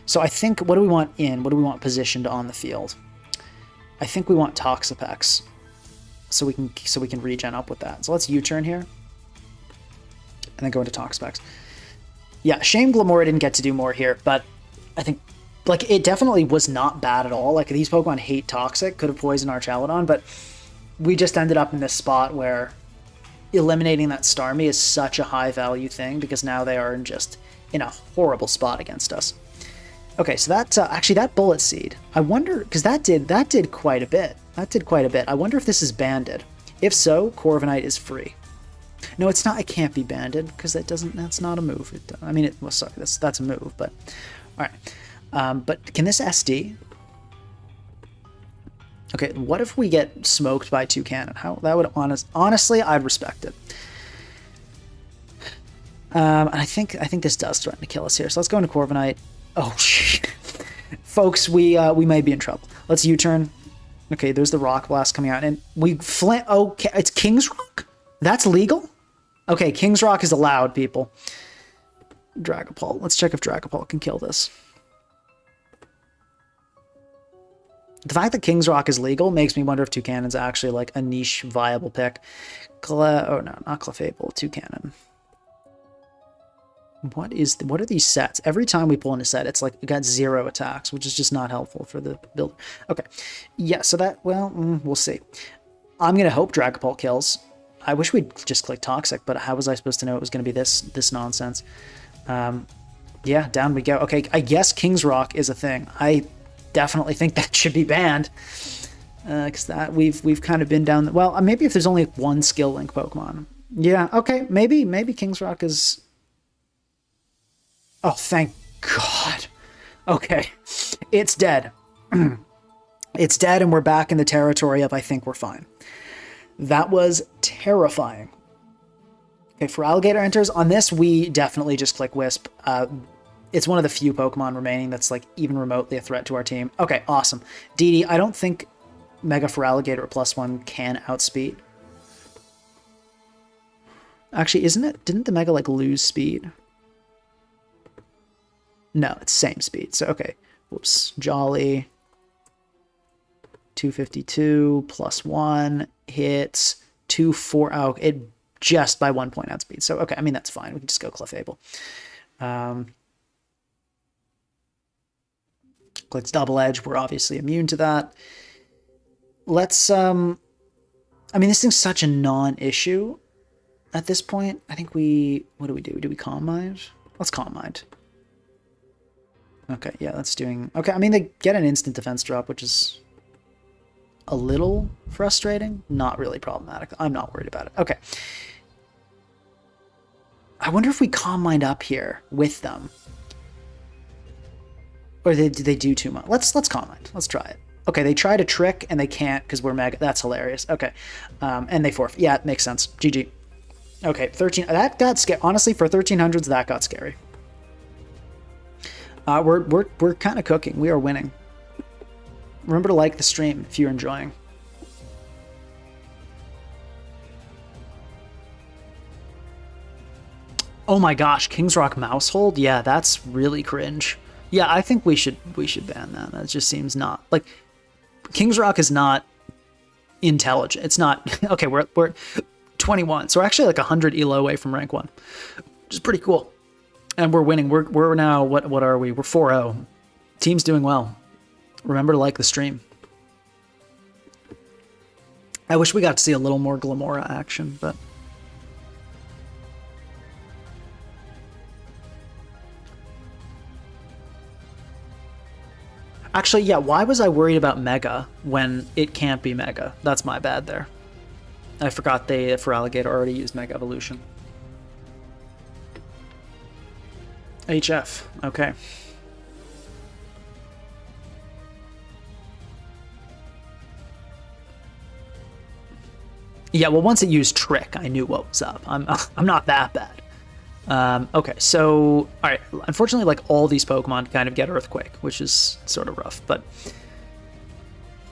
So I think, what do we want in? What do we want positioned on the field? I think we want Toxapex, so we can regen up with that. So let's U-turn here, and then go into Toxapex. Yeah, shame Glimmora didn't get to do more here, but I think, like, it definitely was not bad at all. Like, these Pokemon hate Toxic, could have poisoned our Chaladon, but we just ended up in this spot where eliminating that Starmie is such a high-value thing, because now they are just in a horrible spot against us. Okay, so that actually that Bullet Seed, I wonder, because that did quite a bit. That did quite a bit. I wonder if this is banded. If so, Corviknight is free. No, it's not. It can't be banded because that's not a move. I mean, well, sorry, that's a move, but all right. But can this SD? Okay, what if we get smoked by 2 cannon? How that would honestly, I'd respect it. And I think this does threaten to kill us here. So let's go into Corviknight. Oh, shit. Folks, we may be in trouble. Let's U-turn. Okay, there's the Rock Blast coming out. And we flint... Okay, it's King's Rock? That's legal? Okay, King's Rock is allowed, people. Dragapult. Let's check if Dragapult can kill this. The fact that King's Rock is legal makes me wonder if 2 cannon's actually, like, a niche viable pick. Oh, no, not Clefable. 2 cannon. What are these sets? Every time we pull in a set, it's like it got 0 attacks, which is just not helpful for the build. Okay, yeah. So that, well, we'll see. I'm gonna hope Dragapult kills. I wish we'd just click Toxic, but how was I supposed to know it was gonna be this nonsense? Yeah, down we go. Okay, I guess King's Rock is a thing. I definitely think that should be banned. Because that we've kind of been down. Well, maybe if there's only one skill link Pokemon. Yeah. Okay. Maybe King's Rock is. Oh, thank God. Okay. It's dead. It's dead, and we're back in the territory of I think we're fine. That was terrifying. Okay, for Alligator enters, on this, we definitely just click Wisp. It's one of the few Pokemon remaining that's like even remotely a threat to our team. Okay, awesome. DD, I don't think Mega for Alligator at +1 can outspeed. Actually, isn't it? Didn't the Mega like lose speed? No, it's same speed. So, okay. Whoops. Jolly. 252 +1 hits 2-4. Oh, it just by 1 point outspeed. So, okay. I mean, that's fine. We can just go Clefable. Clicks Double Edge. We're obviously immune to that. Let's, I mean, this thing's such a non-issue at this point. I think what do we do? Do we Calm Mind? Let's Calm Mind. Okay, yeah, that's doing... Okay, I mean, they get an instant defense drop, which is a little frustrating. Not really problematic. I'm not worried about it. Okay. I wonder if we Calm Mind up here with them. Or do they do too much? Let's Calm Mind. Let's try it. Okay, they try to trick, and they can't because we're Mega. That's hilarious. Okay. And they forfeit. Yeah, it makes sense. GG. Okay, 13... That got scary. Honestly, for 1300s, that got scary. We're kind of cooking. We are winning. Remember to like the stream if you're enjoying. Oh my gosh, King's Rock Mousehold? Yeah, that's really cringe. Yeah, I think we should ban that. That just seems not like King's Rock is not intelligent. It's not okay. We're 21, so we're actually like 100 elo away from rank 1, which is pretty cool. And we're winning. We're now what are we? We're 4-0. Team's doing well. Remember to like the stream. I wish we got to see a little more Glimmora action, but. Actually, yeah, why was I worried about Mega when it can't be Mega? That's my bad there. I forgot they, for Alligator, already used Mega Evolution. HF, okay. Yeah, well, once it used Trick, I knew what was up. I'm not that bad. Okay, so, all right, unfortunately, like, all these Pokemon kind of get Earthquake, which is sort of rough, but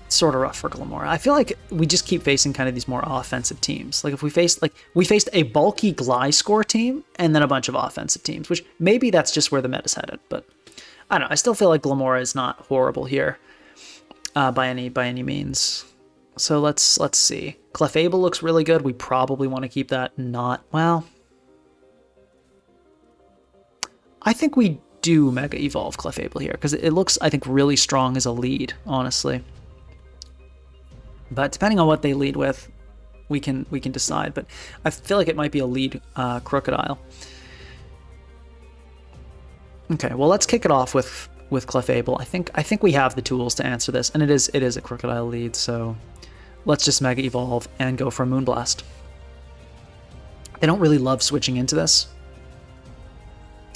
sort of rough for Glimmora. I feel like we just keep facing kind of these more offensive teams. Like, if we faced, like, we faced a bulky Gliscor team and then a bunch of offensive teams, which maybe that's just where the meta's headed, but I don't know. I still feel like Glimmora is not horrible here by any means. So let's see. Clefable looks really good. We probably want to keep that not, well, I think we do Mega Evolve Clefable here, because it looks, I think, really strong as a lead, honestly. But depending on what they lead with, we can decide. But I feel like it might be a lead Crocodile. Okay, well, let's kick it off with Clefable. I think we have the tools to answer this, and it is a Crocodile lead, so let's just Mega Evolve and go for a Moonblast. They don't really love switching into this.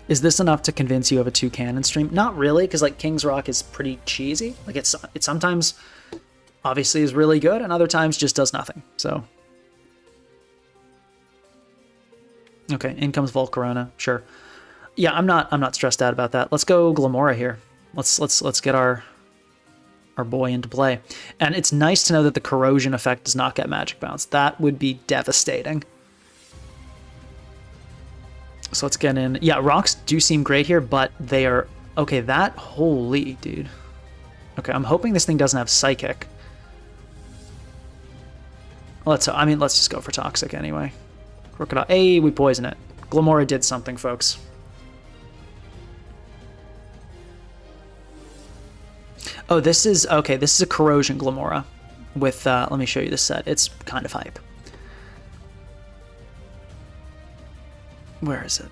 Is this enough to convince you of a 2-cannon stream? Not really, because like King's Rock is pretty cheesy. Like it sometimes obviously is really good, and other times just does nothing. So okay, in comes Volcarona. Sure. Yeah, I'm not stressed out about that. Let's go Glimmora here. Let's get our boy into play. And it's nice to know that the Corrosion effect does not get Magic Bounce. That would be devastating. So let's get in. Yeah, rocks do seem great here, but they are... Okay, that... Holy, dude. Okay, I'm hoping this thing doesn't have Psychic. Let's just go for Toxic anyway. Crocodile. Hey, we poison it. Glimmora did something, folks. Oh, this is... Okay, this is a Corrosion Glimmora with... let me show you this set. It's kind of hype. Where is it?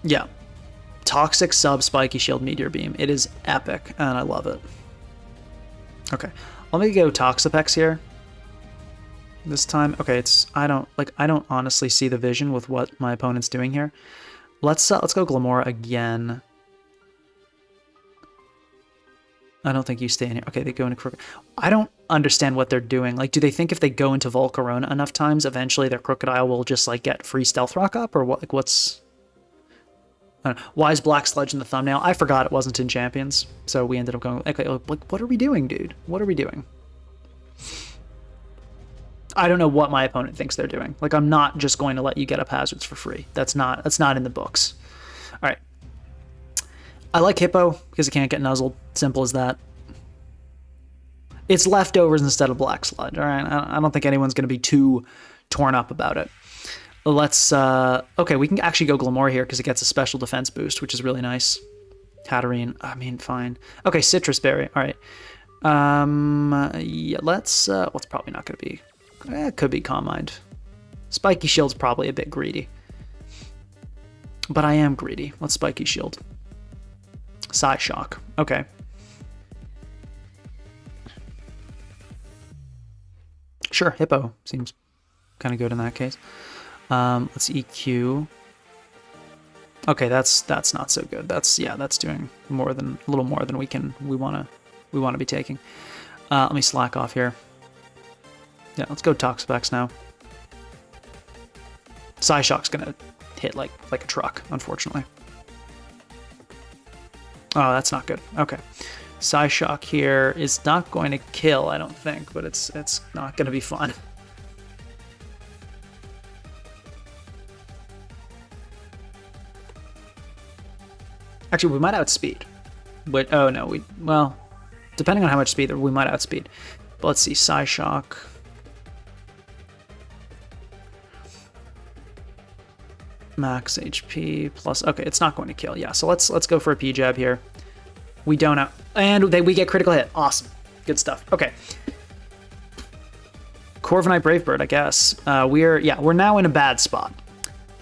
Yeah. Toxic sub Spiky Shield Meteor Beam. It is epic, and I love it. Okay. Let me go Toxapex here. This time. Okay, it's... I don't honestly see the vision with what my opponent's doing here. Let's go Glimmora again. I don't think you stay in here. Okay, they go into Crocodile. I don't understand what they're doing. Like, do they think if they go into Volcarona enough times, eventually their Crocodile will just, like, get free Stealth Rock up? Or what? Like, what's... I don't know. Why is Black Sludge in the thumbnail? I forgot it wasn't in Champions. So we ended up going... Okay, like, what are we doing, dude? What are we doing? I don't know what my opponent thinks they're doing. Like, I'm not just going to let you get up hazards for free. That's not in the books. All right. I like Hippo because it can't get nuzzled. Simple as that. It's leftovers instead of Black Sludge. All right, I don't think anyone's going to be too torn up about it. Let's... okay, we can actually go Glimmora here because it gets a special defense boost, which is really nice. Hatterene, I mean, fine. Okay, Citrus Berry. All right. Yeah, let's... what's probably not going to be... it could be Calm Mind. Spiky Shield's probably a bit greedy. But I am greedy. Let's Spiky Shield. Psyshock. Okay. Sure, Hippo seems kind of good in that case. Let's EQ. Okay, that's not so good. That's doing a little more than we want to be taking. Let me slack off here. Yeah, let's go Toxapex now. Psyshock's gonna hit like a truck, unfortunately. Oh, that's not good. Okay. Psyshock here is not going to kill, I don't think, but it's not going to be fun. Actually, we might outspeed. But, oh no, well, depending on how much speed, we might outspeed. But let's see, Psyshock. Max HP plus, okay, it's not going to kill, yeah. So let's go for a P-Jab here. We don't out, and we get critical hit. Awesome, good stuff. Okay. Corviknight Bravebird, I guess. We're now in a bad spot,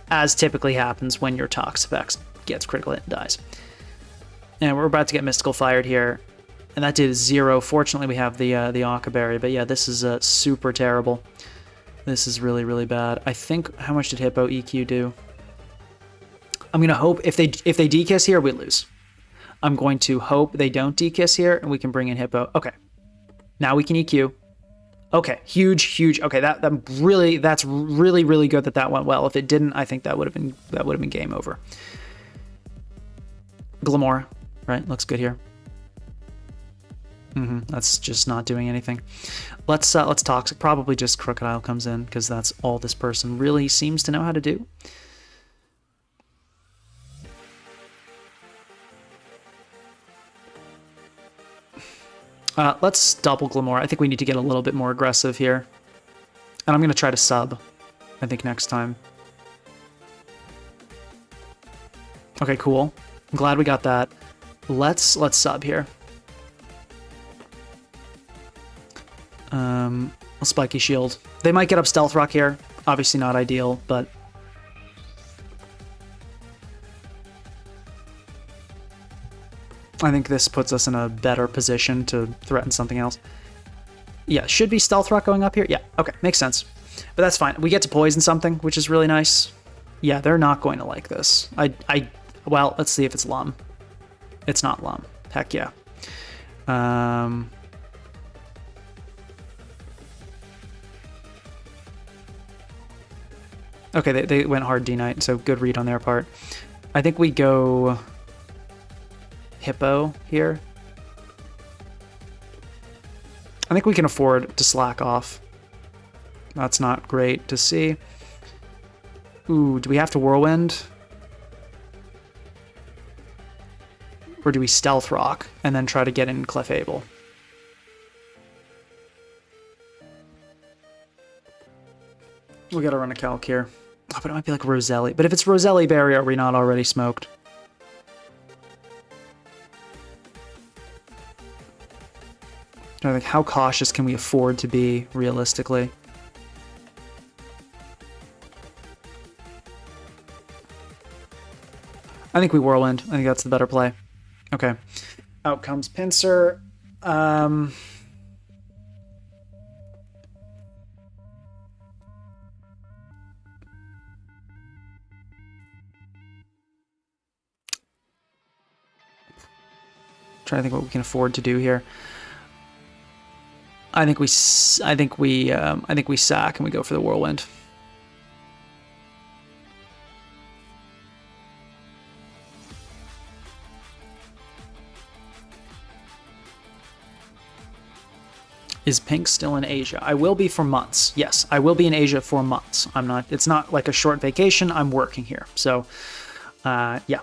as typically happens when your Toxapex gets critical hit and dies. And we're about to get Mystical fired here, and that did 0. Fortunately, we have the Akka Berry, but yeah, this is super terrible. This is really, really bad. I think, how much did Hippo EQ do? I'm gonna hope if they dekiss here, we lose. I'm going to hope they don't dekiss here, and we can bring in Hippo. Okay, now we can EQ. Okay, huge. Okay, that's really, really good that went well. If it didn't, I think that would have been game over. Glimmora, right? Looks good here. That's just not doing anything. Let's Toxic. Probably just Crocodile comes in because that's all this person really seems to know how to do. Let's double Glimmora. I think we need to get a little bit more aggressive here. And I'm going to try to sub, I think, next time. Okay, cool. I'm glad we got that. Let's sub here. A Spiky Shield. They might get up Stealth Rock here. Obviously not ideal, but... I think this puts us in a better position to threaten something else. Yeah, should be Stealth Rock going up here. Yeah, okay, makes sense. But that's fine. We get to poison something, which is really nice. Yeah, they're not going to like this. Well, let's see if it's Lum. It's not Lum. Heck yeah. Okay, they went hard D-Knight, so good read on their part. I think we go... Hippo here. I think we can afford to slack off. That's not great to see. Ooh, do we have to Whirlwind? Or do we Stealth Rock and then try to get in Clefable? We gotta run a calc here. Oh, but it might be like Roselli. But if it's Roselli Berry, are we not already smoked? Like, how cautious can we afford to be, realistically? I think we Whirlwind. I think that's the better play. Okay. Out comes Pinsir. Trying to think what we can afford to do here. I think we sack and we go for the Whirlwind. Is Pink still in Asia? I will be for months. Yes, I will be in Asia for months. I'm not. It's not like a short vacation. I'm working here. So, yeah.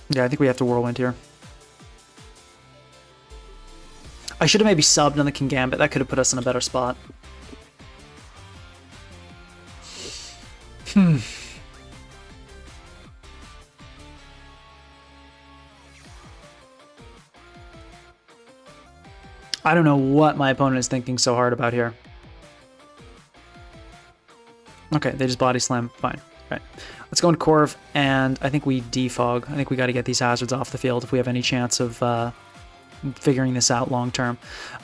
Yeah, I think we have to Whirlwind here. I should have maybe subbed on the King Gambit. That could have put us in a better spot. I don't know what my opponent is thinking so hard about here. Okay, they just body slam. Fine. Right. Let's go in Corv, and I think we defog. I think we got to get these hazards off the field if we have any chance of figuring this out long term.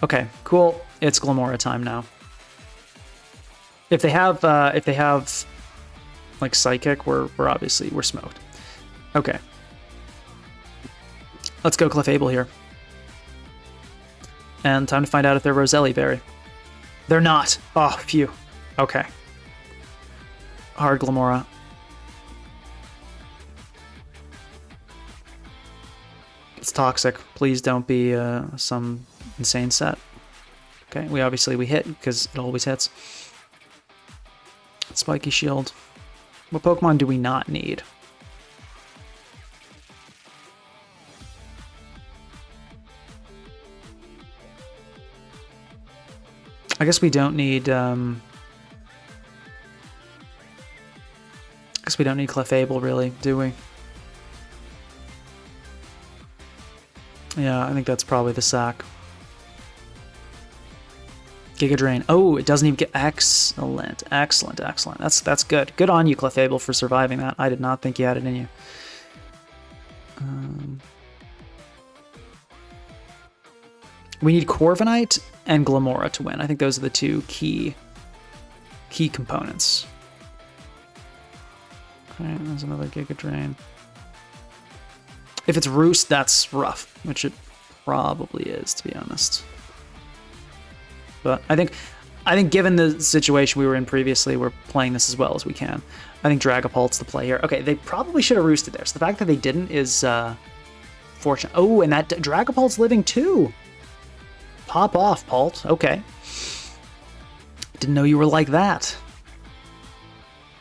Okay, cool. It's Glimmora time now. If they have like Psychic, we're smoked. Okay. Let's go Clefable here. And time to find out if they're Roselli Berry. They're not. Oh, phew. Okay. Hard Glimmora. It's toxic. Please don't be some insane set. Okay, we hit because it always hits. Spiky Shield. What Pokemon do we not need? I guess we don't need Clefable, really, do we? Yeah, I think that's probably the sack. Giga Drain. Oh, it doesn't even get... Excellent. Excellent. Excellent. That's good. Good on you, Clefable, for surviving that. I did not think you had it in you. We need Corviknight and Glimmora to win. I think those are the two key components. Okay, there's another Giga Drain. If it's Roost, that's rough, which it probably is, to be honest. But I think given the situation we were in previously, we're playing this as well as we can. I think Dragapult's the play here. Okay, they probably should have roosted there. So the fact that they didn't is fortunate. Oh, and that Dragapult's living too. Pop off, Pult. Okay. Didn't know you were like that.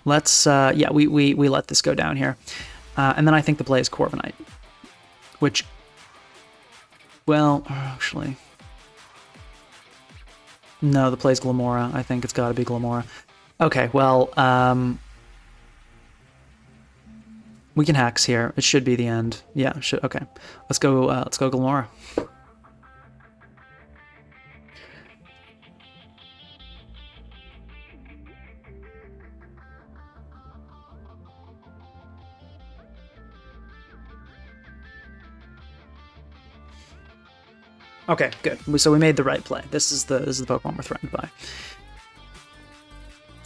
Let's, yeah, we let this go down here. And then I think the play is Corviknight. Which, well, actually... No, the play's Glimmora. I think it's got to be Glimmora. Okay, well, we can Hex here. It should be the end. Yeah, should. Okay, let's go Glimmora. Okay, good. So we made the right play. This is the Pokemon we're threatened by.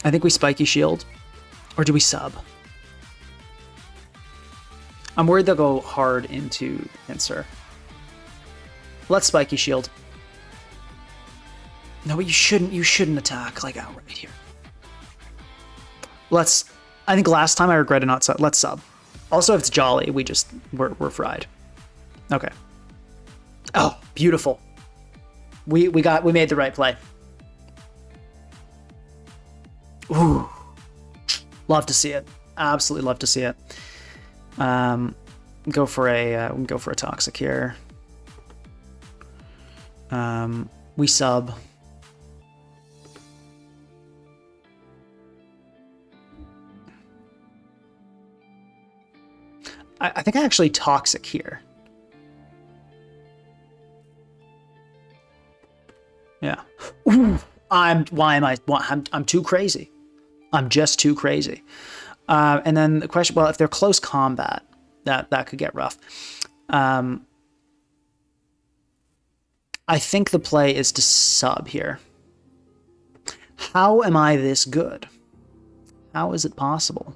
I think we Spiky Shield, or do we sub? I'm worried they'll go hard into Pinsir. Let's Spiky Shield. No, but you shouldn't attack like outright here. I think last time I regretted not sub. Let's sub. Also, if it's Jolly, we're fried. Okay. Oh, beautiful. We made the right play. Ooh. Love to see it. Absolutely love to see it. Go for a toxic here. We sub. I think I actually toxic here. Yeah. Ooh, I'm too crazy. I'm just too crazy. And then the question, well, if they're close combat, that could get rough. I think the play is to sub here. How am I this good? How is it possible?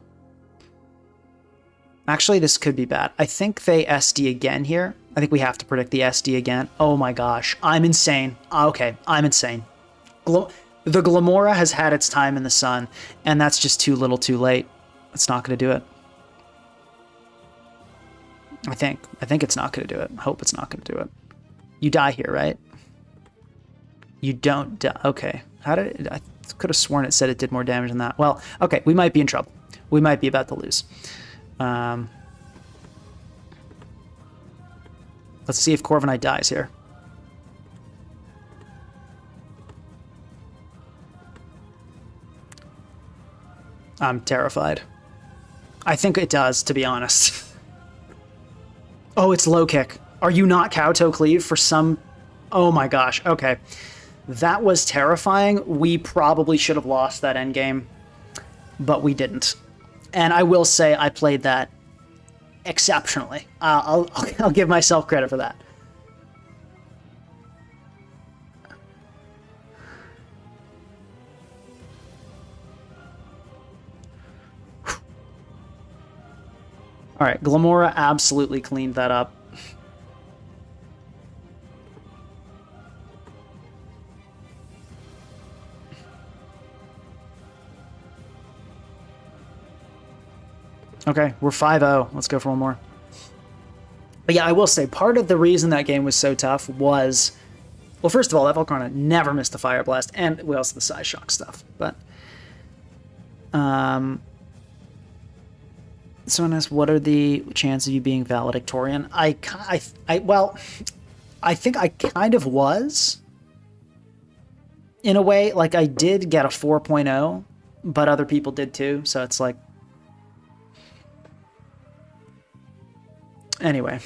Actually, this could be bad. I think they SD again here. I think we have to predict the SD again. Oh my gosh, I'm insane. Okay, I'm insane. The Glimmora has had its time in the sun, and that's just too little too late. It's not going to do it. I think it's not going to do it. I hope it's not going to do it. You die here, right? You don't die. Okay. How did it... I could have sworn it said it did more damage than that. Well, okay, we might be in trouble. We might be about to lose. Let's see if Corviknight dies here. I'm terrified. I think it does, to be honest. Oh, it's low kick. Are you not Kowtow Cleave for some... Oh my gosh, okay. That was terrifying. We probably should have lost that endgame, but we didn't. And I will say I played that exceptionally. I'll give myself credit for that. All right, Glimmora absolutely cleaned that up. Okay, we're 5-0. Let's go for one more. But yeah, I will say part of the reason that game was so tough was, well, first of all, that Volcarona never missed a Fire Blast, and we also the Side Shock stuff. But someone asks, what are the chances of you being valedictorian? Well, I think I kind of was. In a way, like I did get a 4.0, but other people did too, so it's like... Anyway.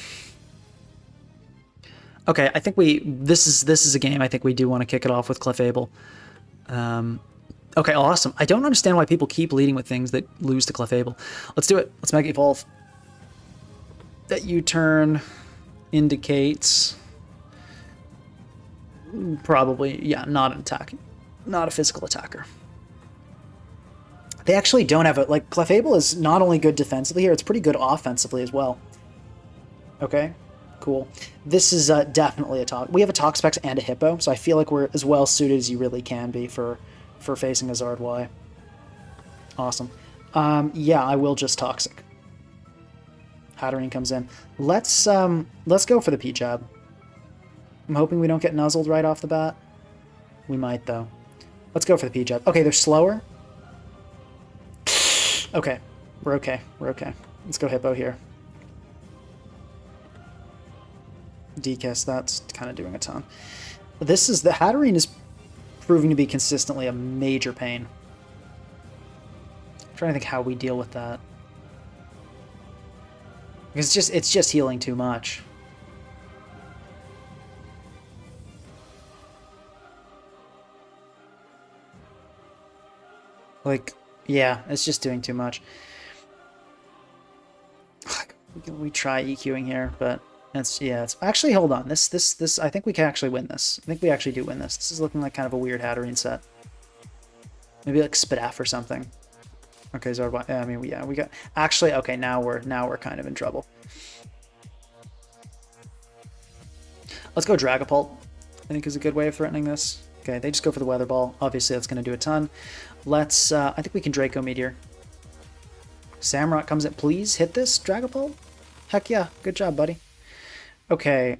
Okay, I think this is a game I think we do want to kick it off with Clefable. Okay, awesome. I don't understand why people keep leading with things that lose to Clefable. Let's do it. Let's Mega Evolve. That U-turn indicates... Probably, yeah, not an attack. Not a physical attacker. They actually don't have it. Like, Clefable is not only good defensively here, it's pretty good offensively as well. Okay, cool. This is definitely a Tox. We have a Toxapex and a Hippo, so I feel like we're as well suited as you really can be for facing a Zard Y. Awesome. Yeah, I will just Toxic. Hatterene comes in. Let's go for the P-Jab. I'm hoping we don't get nuzzled right off the bat. We might, though. Let's go for the P-Jab. Okay, they're slower. Okay. We're okay. We're okay. Let's go Hippo here. DKS, that's kind of doing a ton. The Hatterene is proving to be consistently a major pain. I'm trying to think how we deal with that. Because it's just healing too much. Like, yeah, it's just doing too much. We try EQing here, but it's actually, hold on. This I think we can actually win this. I think we actually do win this. This is looking like kind of a weird Hatterene set. Maybe like Spidaf or something. Okay, Zard. I mean, yeah, we got actually. Okay, now we're kind of in trouble. Let's go Dragapult. I think is a good way of threatening this. Okay, they just go for the Weather Ball. Obviously, that's going to do a ton. Let's, I think we can Draco Meteor. Samurott comes in. Please hit this, Dragapult. Heck yeah, good job, buddy. Okay,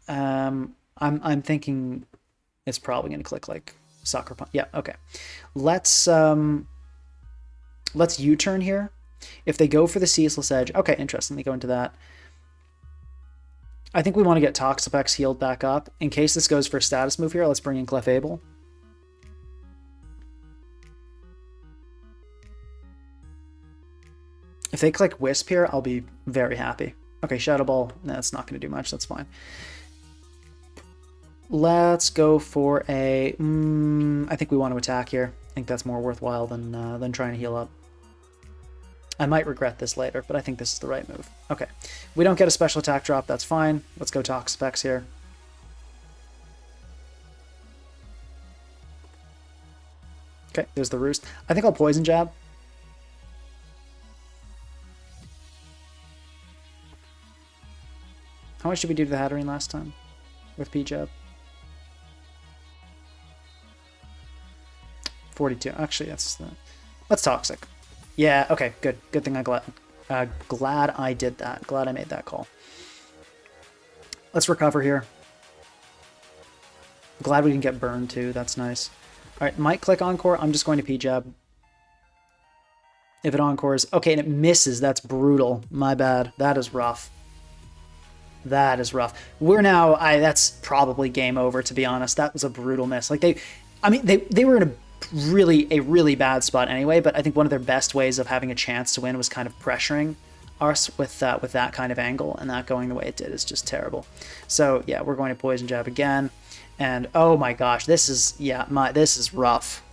I'm thinking it's probably going to click like Soccer Punch. Yeah, okay. Let's U-turn here. If they go for the Ceaseless Edge, okay, interesting. They go into that. I think we want to get Toxapex healed back up. In case this goes for a status move here, let's bring in Clefable. If they click Wisp here, I'll be very happy. Okay, Shadow Ball. That's not going to do much. That's fine. Let's go for a... I think we want to attack here. I think that's more worthwhile than trying to heal up. I might regret this later, but I think this is the right move. Okay. We don't get a special attack drop. That's fine. Let's go Toxapex here. Okay, there's the Roost. I think I'll Poison Jab. How much did we do to the Hatterene last time with P-Jab? 42. Actually, that's Toxic. Yeah, okay, good. Good thing glad I did that. Glad I made that call. Let's recover here. Glad we didn't get burned too. That's nice. All right, might click Encore. I'm just going to P-Jab. If it Encores... Okay, and it misses. That's brutal. My bad. That is rough. That is rough. We're now... that's probably game over, to be honest. That was a brutal miss. Like, they were in a really bad spot anyway, but I think one of their best ways of having a chance to win was kind of pressuring us with that kind of angle, and that going the way it did is just terrible. So yeah, we're going to Poison Jab again, and oh my gosh, this is rough.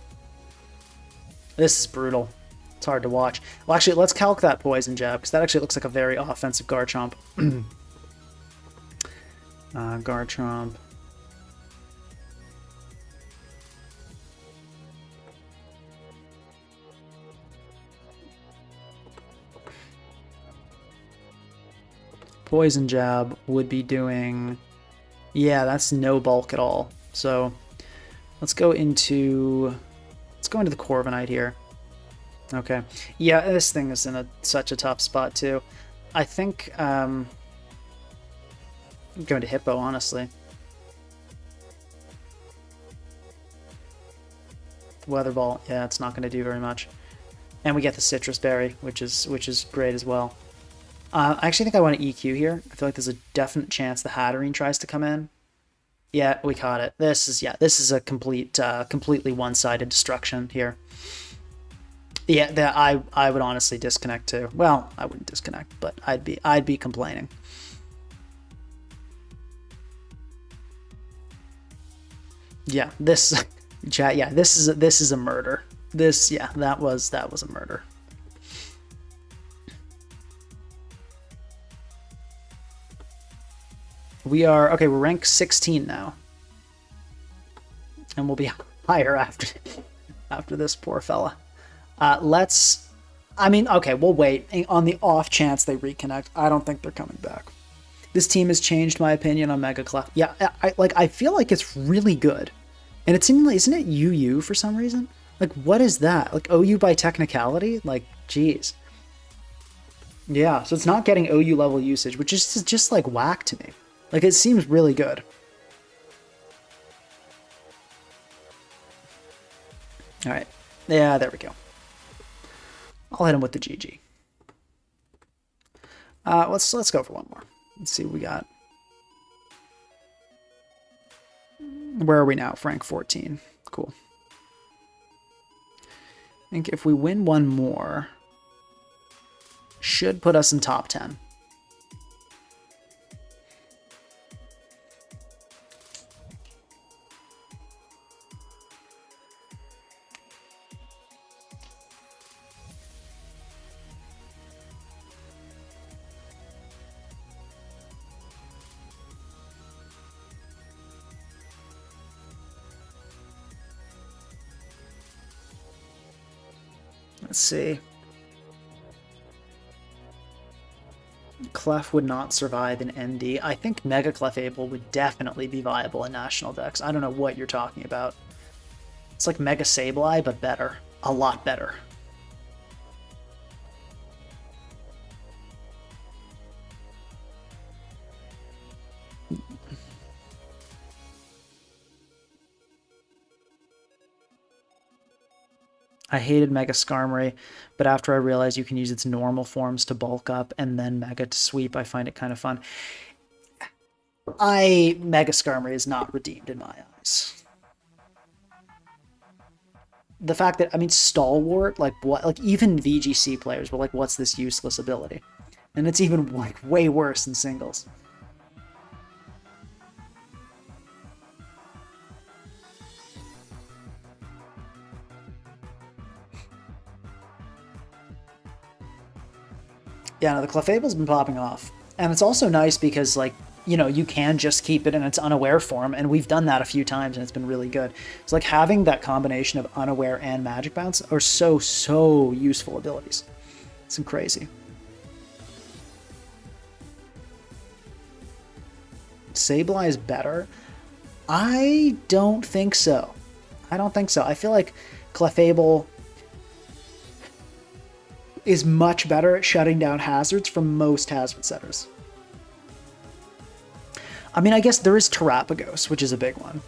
This is brutal. It's hard to watch. Well, actually, let's calc that Poison Jab, because that actually looks like a very offensive Garchomp. Garchomp. Poison Jab would be doing... Yeah, that's no bulk at all. So let's go into the Corviknight here. Okay. Yeah, this thing is in such a tough spot too. I think I'm going to Hippo, honestly. Weather Ball, yeah, it's not going to do very much. And we get the Citrus Berry, which is great as well. I actually think I want to EQ here. I feel like there's a definite chance the Hatterene tries to come in. Yeah, we caught it. This is a completely one-sided destruction here. Yeah, I would honestly disconnect too. Well, I wouldn't disconnect, but I'd be complaining. Yeah, this chat. Yeah, this is a murder. That was a murder. We are okay. We're rank 16 now, and we'll be higher after this poor fella. I mean, okay, we'll wait on the off chance they reconnect. I don't think they're coming back. This team has changed my opinion on Mega Clef. Yeah, I feel like it's really good, and it seems like, isn't it UU for some reason? Like, what is that? Like OU by technicality? Like, geez. Yeah, so it's not getting OU level usage, which is just like whack to me. Like, it seems really good. All right. Yeah, there we go. I'll hit him with the GG. Let's go for one more. Let's see what we got. Where are we now? Rank 14. Cool. I think if we win one more, should put us in top 10. Let's see. Clef would not survive in ND. I think Mega Clefable would definitely be viable in National Dex. I don't know what you're talking about. It's like Mega Sableye, but better. A lot better. I hated Mega Skarmory, but after I realized you can use its normal forms to bulk up and then Mega to sweep, I find it kind of fun. Mega Skarmory is not redeemed in my eyes. The fact that, I mean, Stalwart, like what, like even VGC players were like, what's this useless ability? And it's even like way worse in singles. Yeah, no, the Clefable's been popping off. And it's also nice because, like, you know, you can just keep it in its unaware form, and we've done that a few times, and it's been really good. It's like having that combination of unaware and magic bounce are so useful abilities. It's crazy. Sableye is better? I don't think so. I don't think so. I feel like Clefable is much better at shutting down hazards from most hazard setters. I mean, I guess there is Terapagos, which is a big one.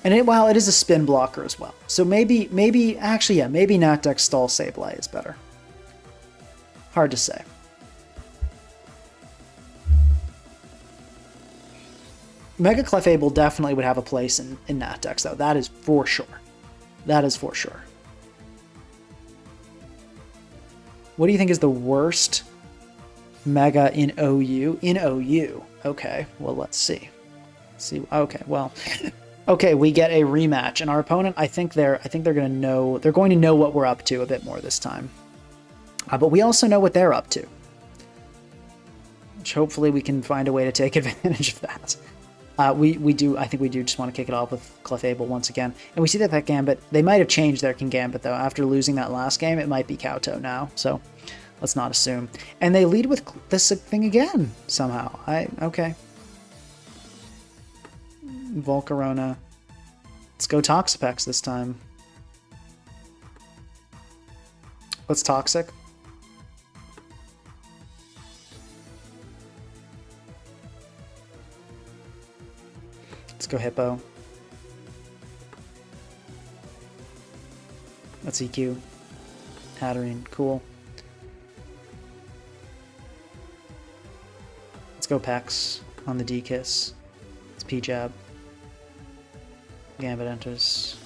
And it is a spin blocker as well. So maybe Natdex Stall Sableye is better. Hard to say. Mega Clefable definitely would have a place in Natdex, though. That is for sure. That is for sure. What do you think is the worst Mega in OU? In OU. Okay, well, let's see. Okay, well, okay, we get a rematch, and our opponent, I think they're going to know what we're up to a bit more this time. But we also know what they're up to, which hopefully we can find a way to take advantage of that. I think we do just want to kick it off with Clefable once again. And we see that Gambit, they might have changed their Kingambit, though. After losing that last game, it might be Kowtow now, so let's not assume. And they lead with this thing again, somehow. Okay. Volcarona. Let's go Toxapex this time. What's Toxic? go Hippo. Let's EQ. Hatterene, cool. Let's go Pex on the D-Kiss. It's P-Jab. Gambit enters.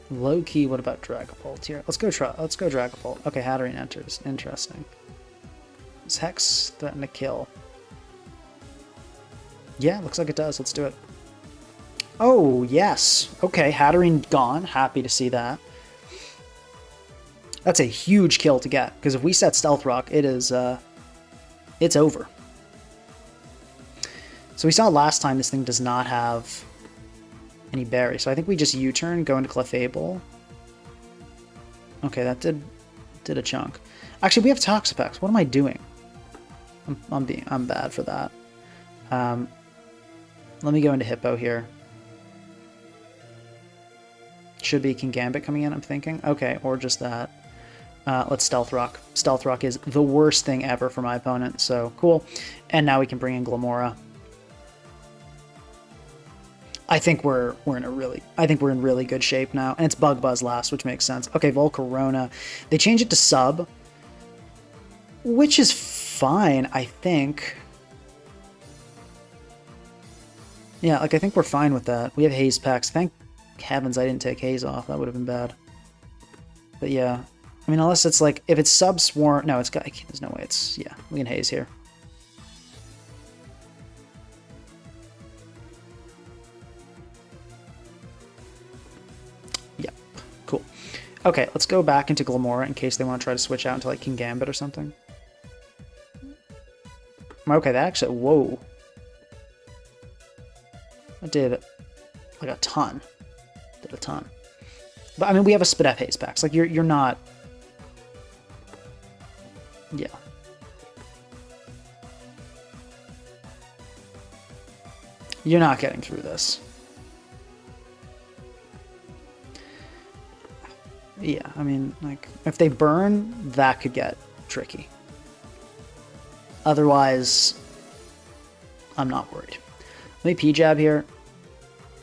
Low key, what about Dragapult here? Let's go Dragapult. Okay, Hatterene enters. Interesting. Does Hex threaten to kill? Yeah, looks like it does. Let's do it. Oh, yes. Okay, Hatterene gone. Happy to see that. That's a huge kill to get, because if we set Stealth Rock, it is, it's over. So we saw last time this thing does not have any berry, so I think we just U-turn, go into Clefable. Okay, that did a chunk. Actually, we have Toxapex. What am I doing? I'm bad for that. Let me go into Hippo here. Should be Kingambit coming in, I'm thinking. Okay, or just that. Let's Stealth Rock. Stealth Rock is the worst thing ever for my opponent, so cool. And now we can bring in Glimmora. I think we're in really good shape now, and it's Bug Buzz last, which makes sense. Okay, Volcarona. They change it to sub, which is fine, I think. Yeah, like I think we're fine with that. We have Haze packs. Thank heavens I didn't take Haze off. That would have been bad. But yeah, I mean, unless it's like if it's sub Swarm. No, it's got. There's no way. It's yeah. We can Haze here. Cool. Okay, let's go back into Glimmora in case they want to try to switch out into like Kingambit or something. Okay, that actually, whoa. That did like a ton. Did a ton. But I mean, we have a Spidef Haze packs. Like you're not. Yeah. You're not getting through this. Yeah, I mean, like, if they burn, that could get tricky. Otherwise, I'm not worried. Let me P-Jab here,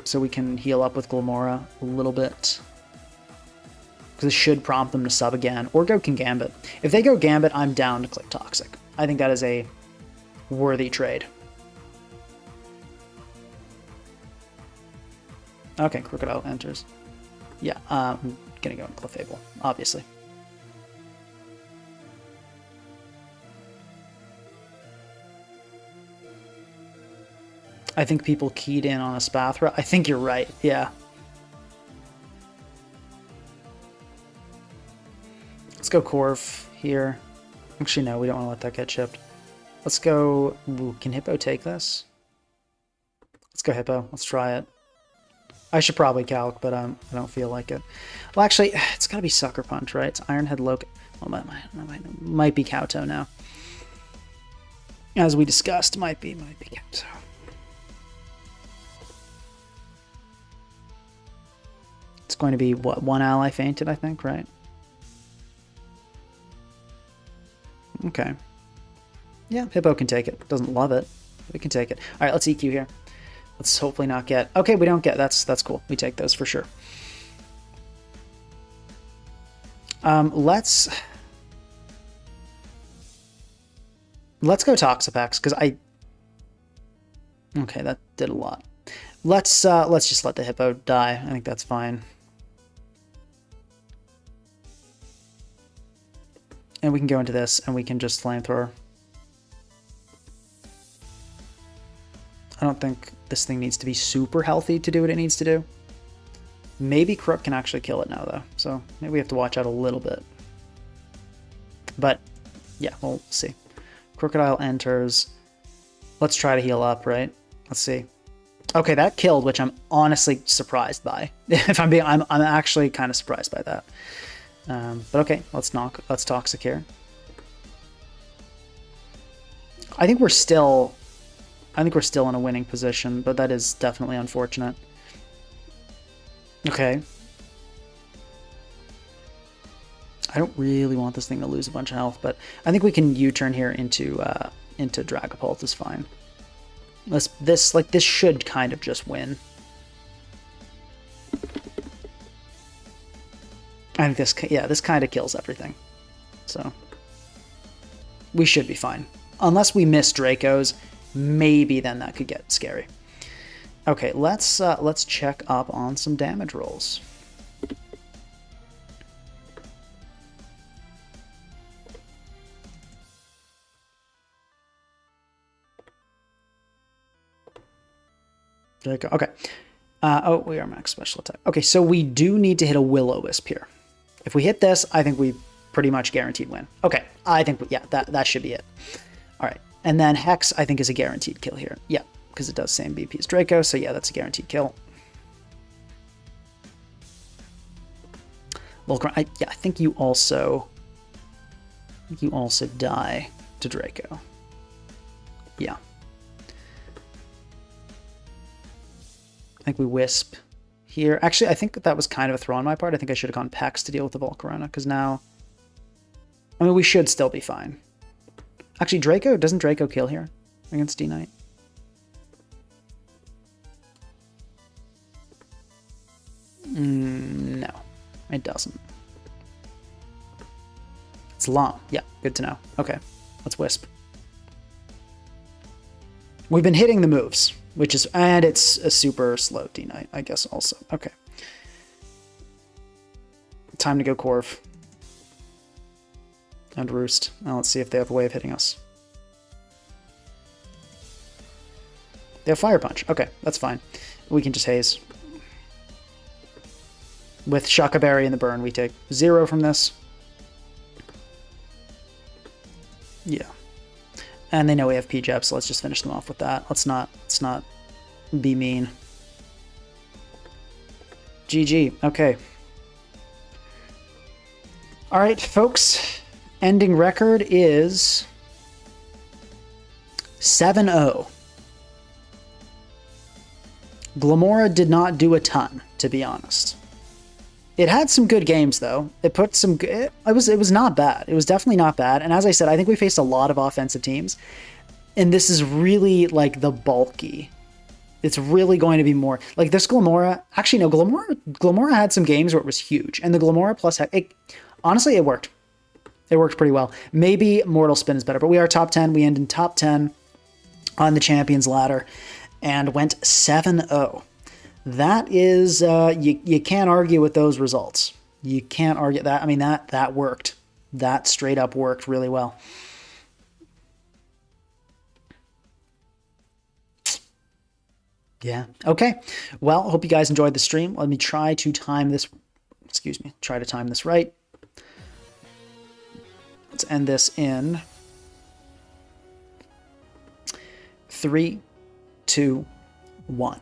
so we can heal up with Glimmora a little bit. Because it should prompt them to sub again, or go Kingambit. If they go Gambit, I'm down to click Toxic. I think that is a worthy trade. Okay, Crocodile enters. Yeah, I'm gonna go in Clefable, obviously. I think people keyed in on a Spathra. I think you're right, yeah. Let's go Corv here. Actually, no, we don't want to let that get chipped. Let's go... Ooh, can Hippo take this? Let's go Hippo. Let's try it. I should probably Calc, but I don't feel like it. Well, actually, it's got to be Sucker Punch, right? It's Ironhead Loke. Well, might be Kowtow now. As we discussed, might be Kowtow. It's going to be, what, one ally fainted, I think, right? Okay. Yeah, Hippo can take it. Doesn't love it. We can take it. All right, let's EQ here. Let's hopefully not get... Okay, we don't get... That's cool. We take those for sure. Let's go Toxapex, because I... Okay, that did a lot. Let's just let the Hippo die. I think that's fine. And we can go into this, and we can just Flamethrower. I don't think this thing needs to be super healthy to do what it needs to do. Maybe Crook can actually kill it now, though. So maybe we have to watch out a little bit. But, yeah, we'll see. Crocodile enters. Let's try to heal up, right? Let's see. Okay, that killed, which I'm honestly surprised by. If I'm being... I'm actually kind of surprised by that. But okay, let's Toxic here. I think we're still in a winning position, but that is definitely unfortunate. Okay. I don't really want this thing to lose a bunch of health, but I think we can U-turn here into Dragapult is fine. This should kind of just win. I think this kind of kills everything. So we should be fine. Unless we miss Dracos, maybe then that could get scary. Okay, let's check up on some damage rolls. Draco. Okay. Oh, we are max special attack. Okay, so we do need to hit a Will-O-Wisp here. If we hit this, I think we pretty much guaranteed win. Okay, I think, yeah, that should be it. All right, and then Hex, I think, is a guaranteed kill here. Yeah, because it does same BP as Draco, so yeah, that's a guaranteed kill. Volcron, yeah, I think you also die to Draco. Yeah. I think we Wisp here. Actually, I think that was kind of a throw on my part. I think I should have gone Pex to deal with the Volcarona, because now... I mean, we should still be fine. Actually, doesn't Draco kill here against D-Knight? No, it doesn't. It's long. Yeah, good to know. Okay, let's Wisp. We've been hitting the moves, and it's a super slow D-Knight, I guess, also. Okay. Time to go Corv. And Roost. Now let's see if they have a way of hitting us. They have Fire Punch. Okay, that's fine. We can just haze. With Shaka Berry and the burn, we take 0 from this. Yeah. And they know we have P-Jab, so let's just finish them off with that. Let's not be mean. GG. Okay. All right, folks. Ending record is 7-0. Glimmora did not do a ton, to be honest. It had some good games, though. It put some... It was not bad. It was definitely not bad. And as I said, I think we faced a lot of offensive teams. And this is really, like, the bulky. It's really going to be more... Like, this Glimmora... Actually, no, Glimmora had some games where it was huge. And the Glimmora plus... Honestly, it worked. It worked pretty well. Maybe Mortal Spin is better, but we are top 10. We end in top 10 on the Champions Ladder and went 7-0. That is, you can't argue with those results. You can't argue that. I mean, that worked. That straight up worked really well. Yeah. Okay. Well, I hope you guys enjoyed the stream. Let me try to time this. Excuse me. Try to time this right. Let's end this in 3, 2, 1.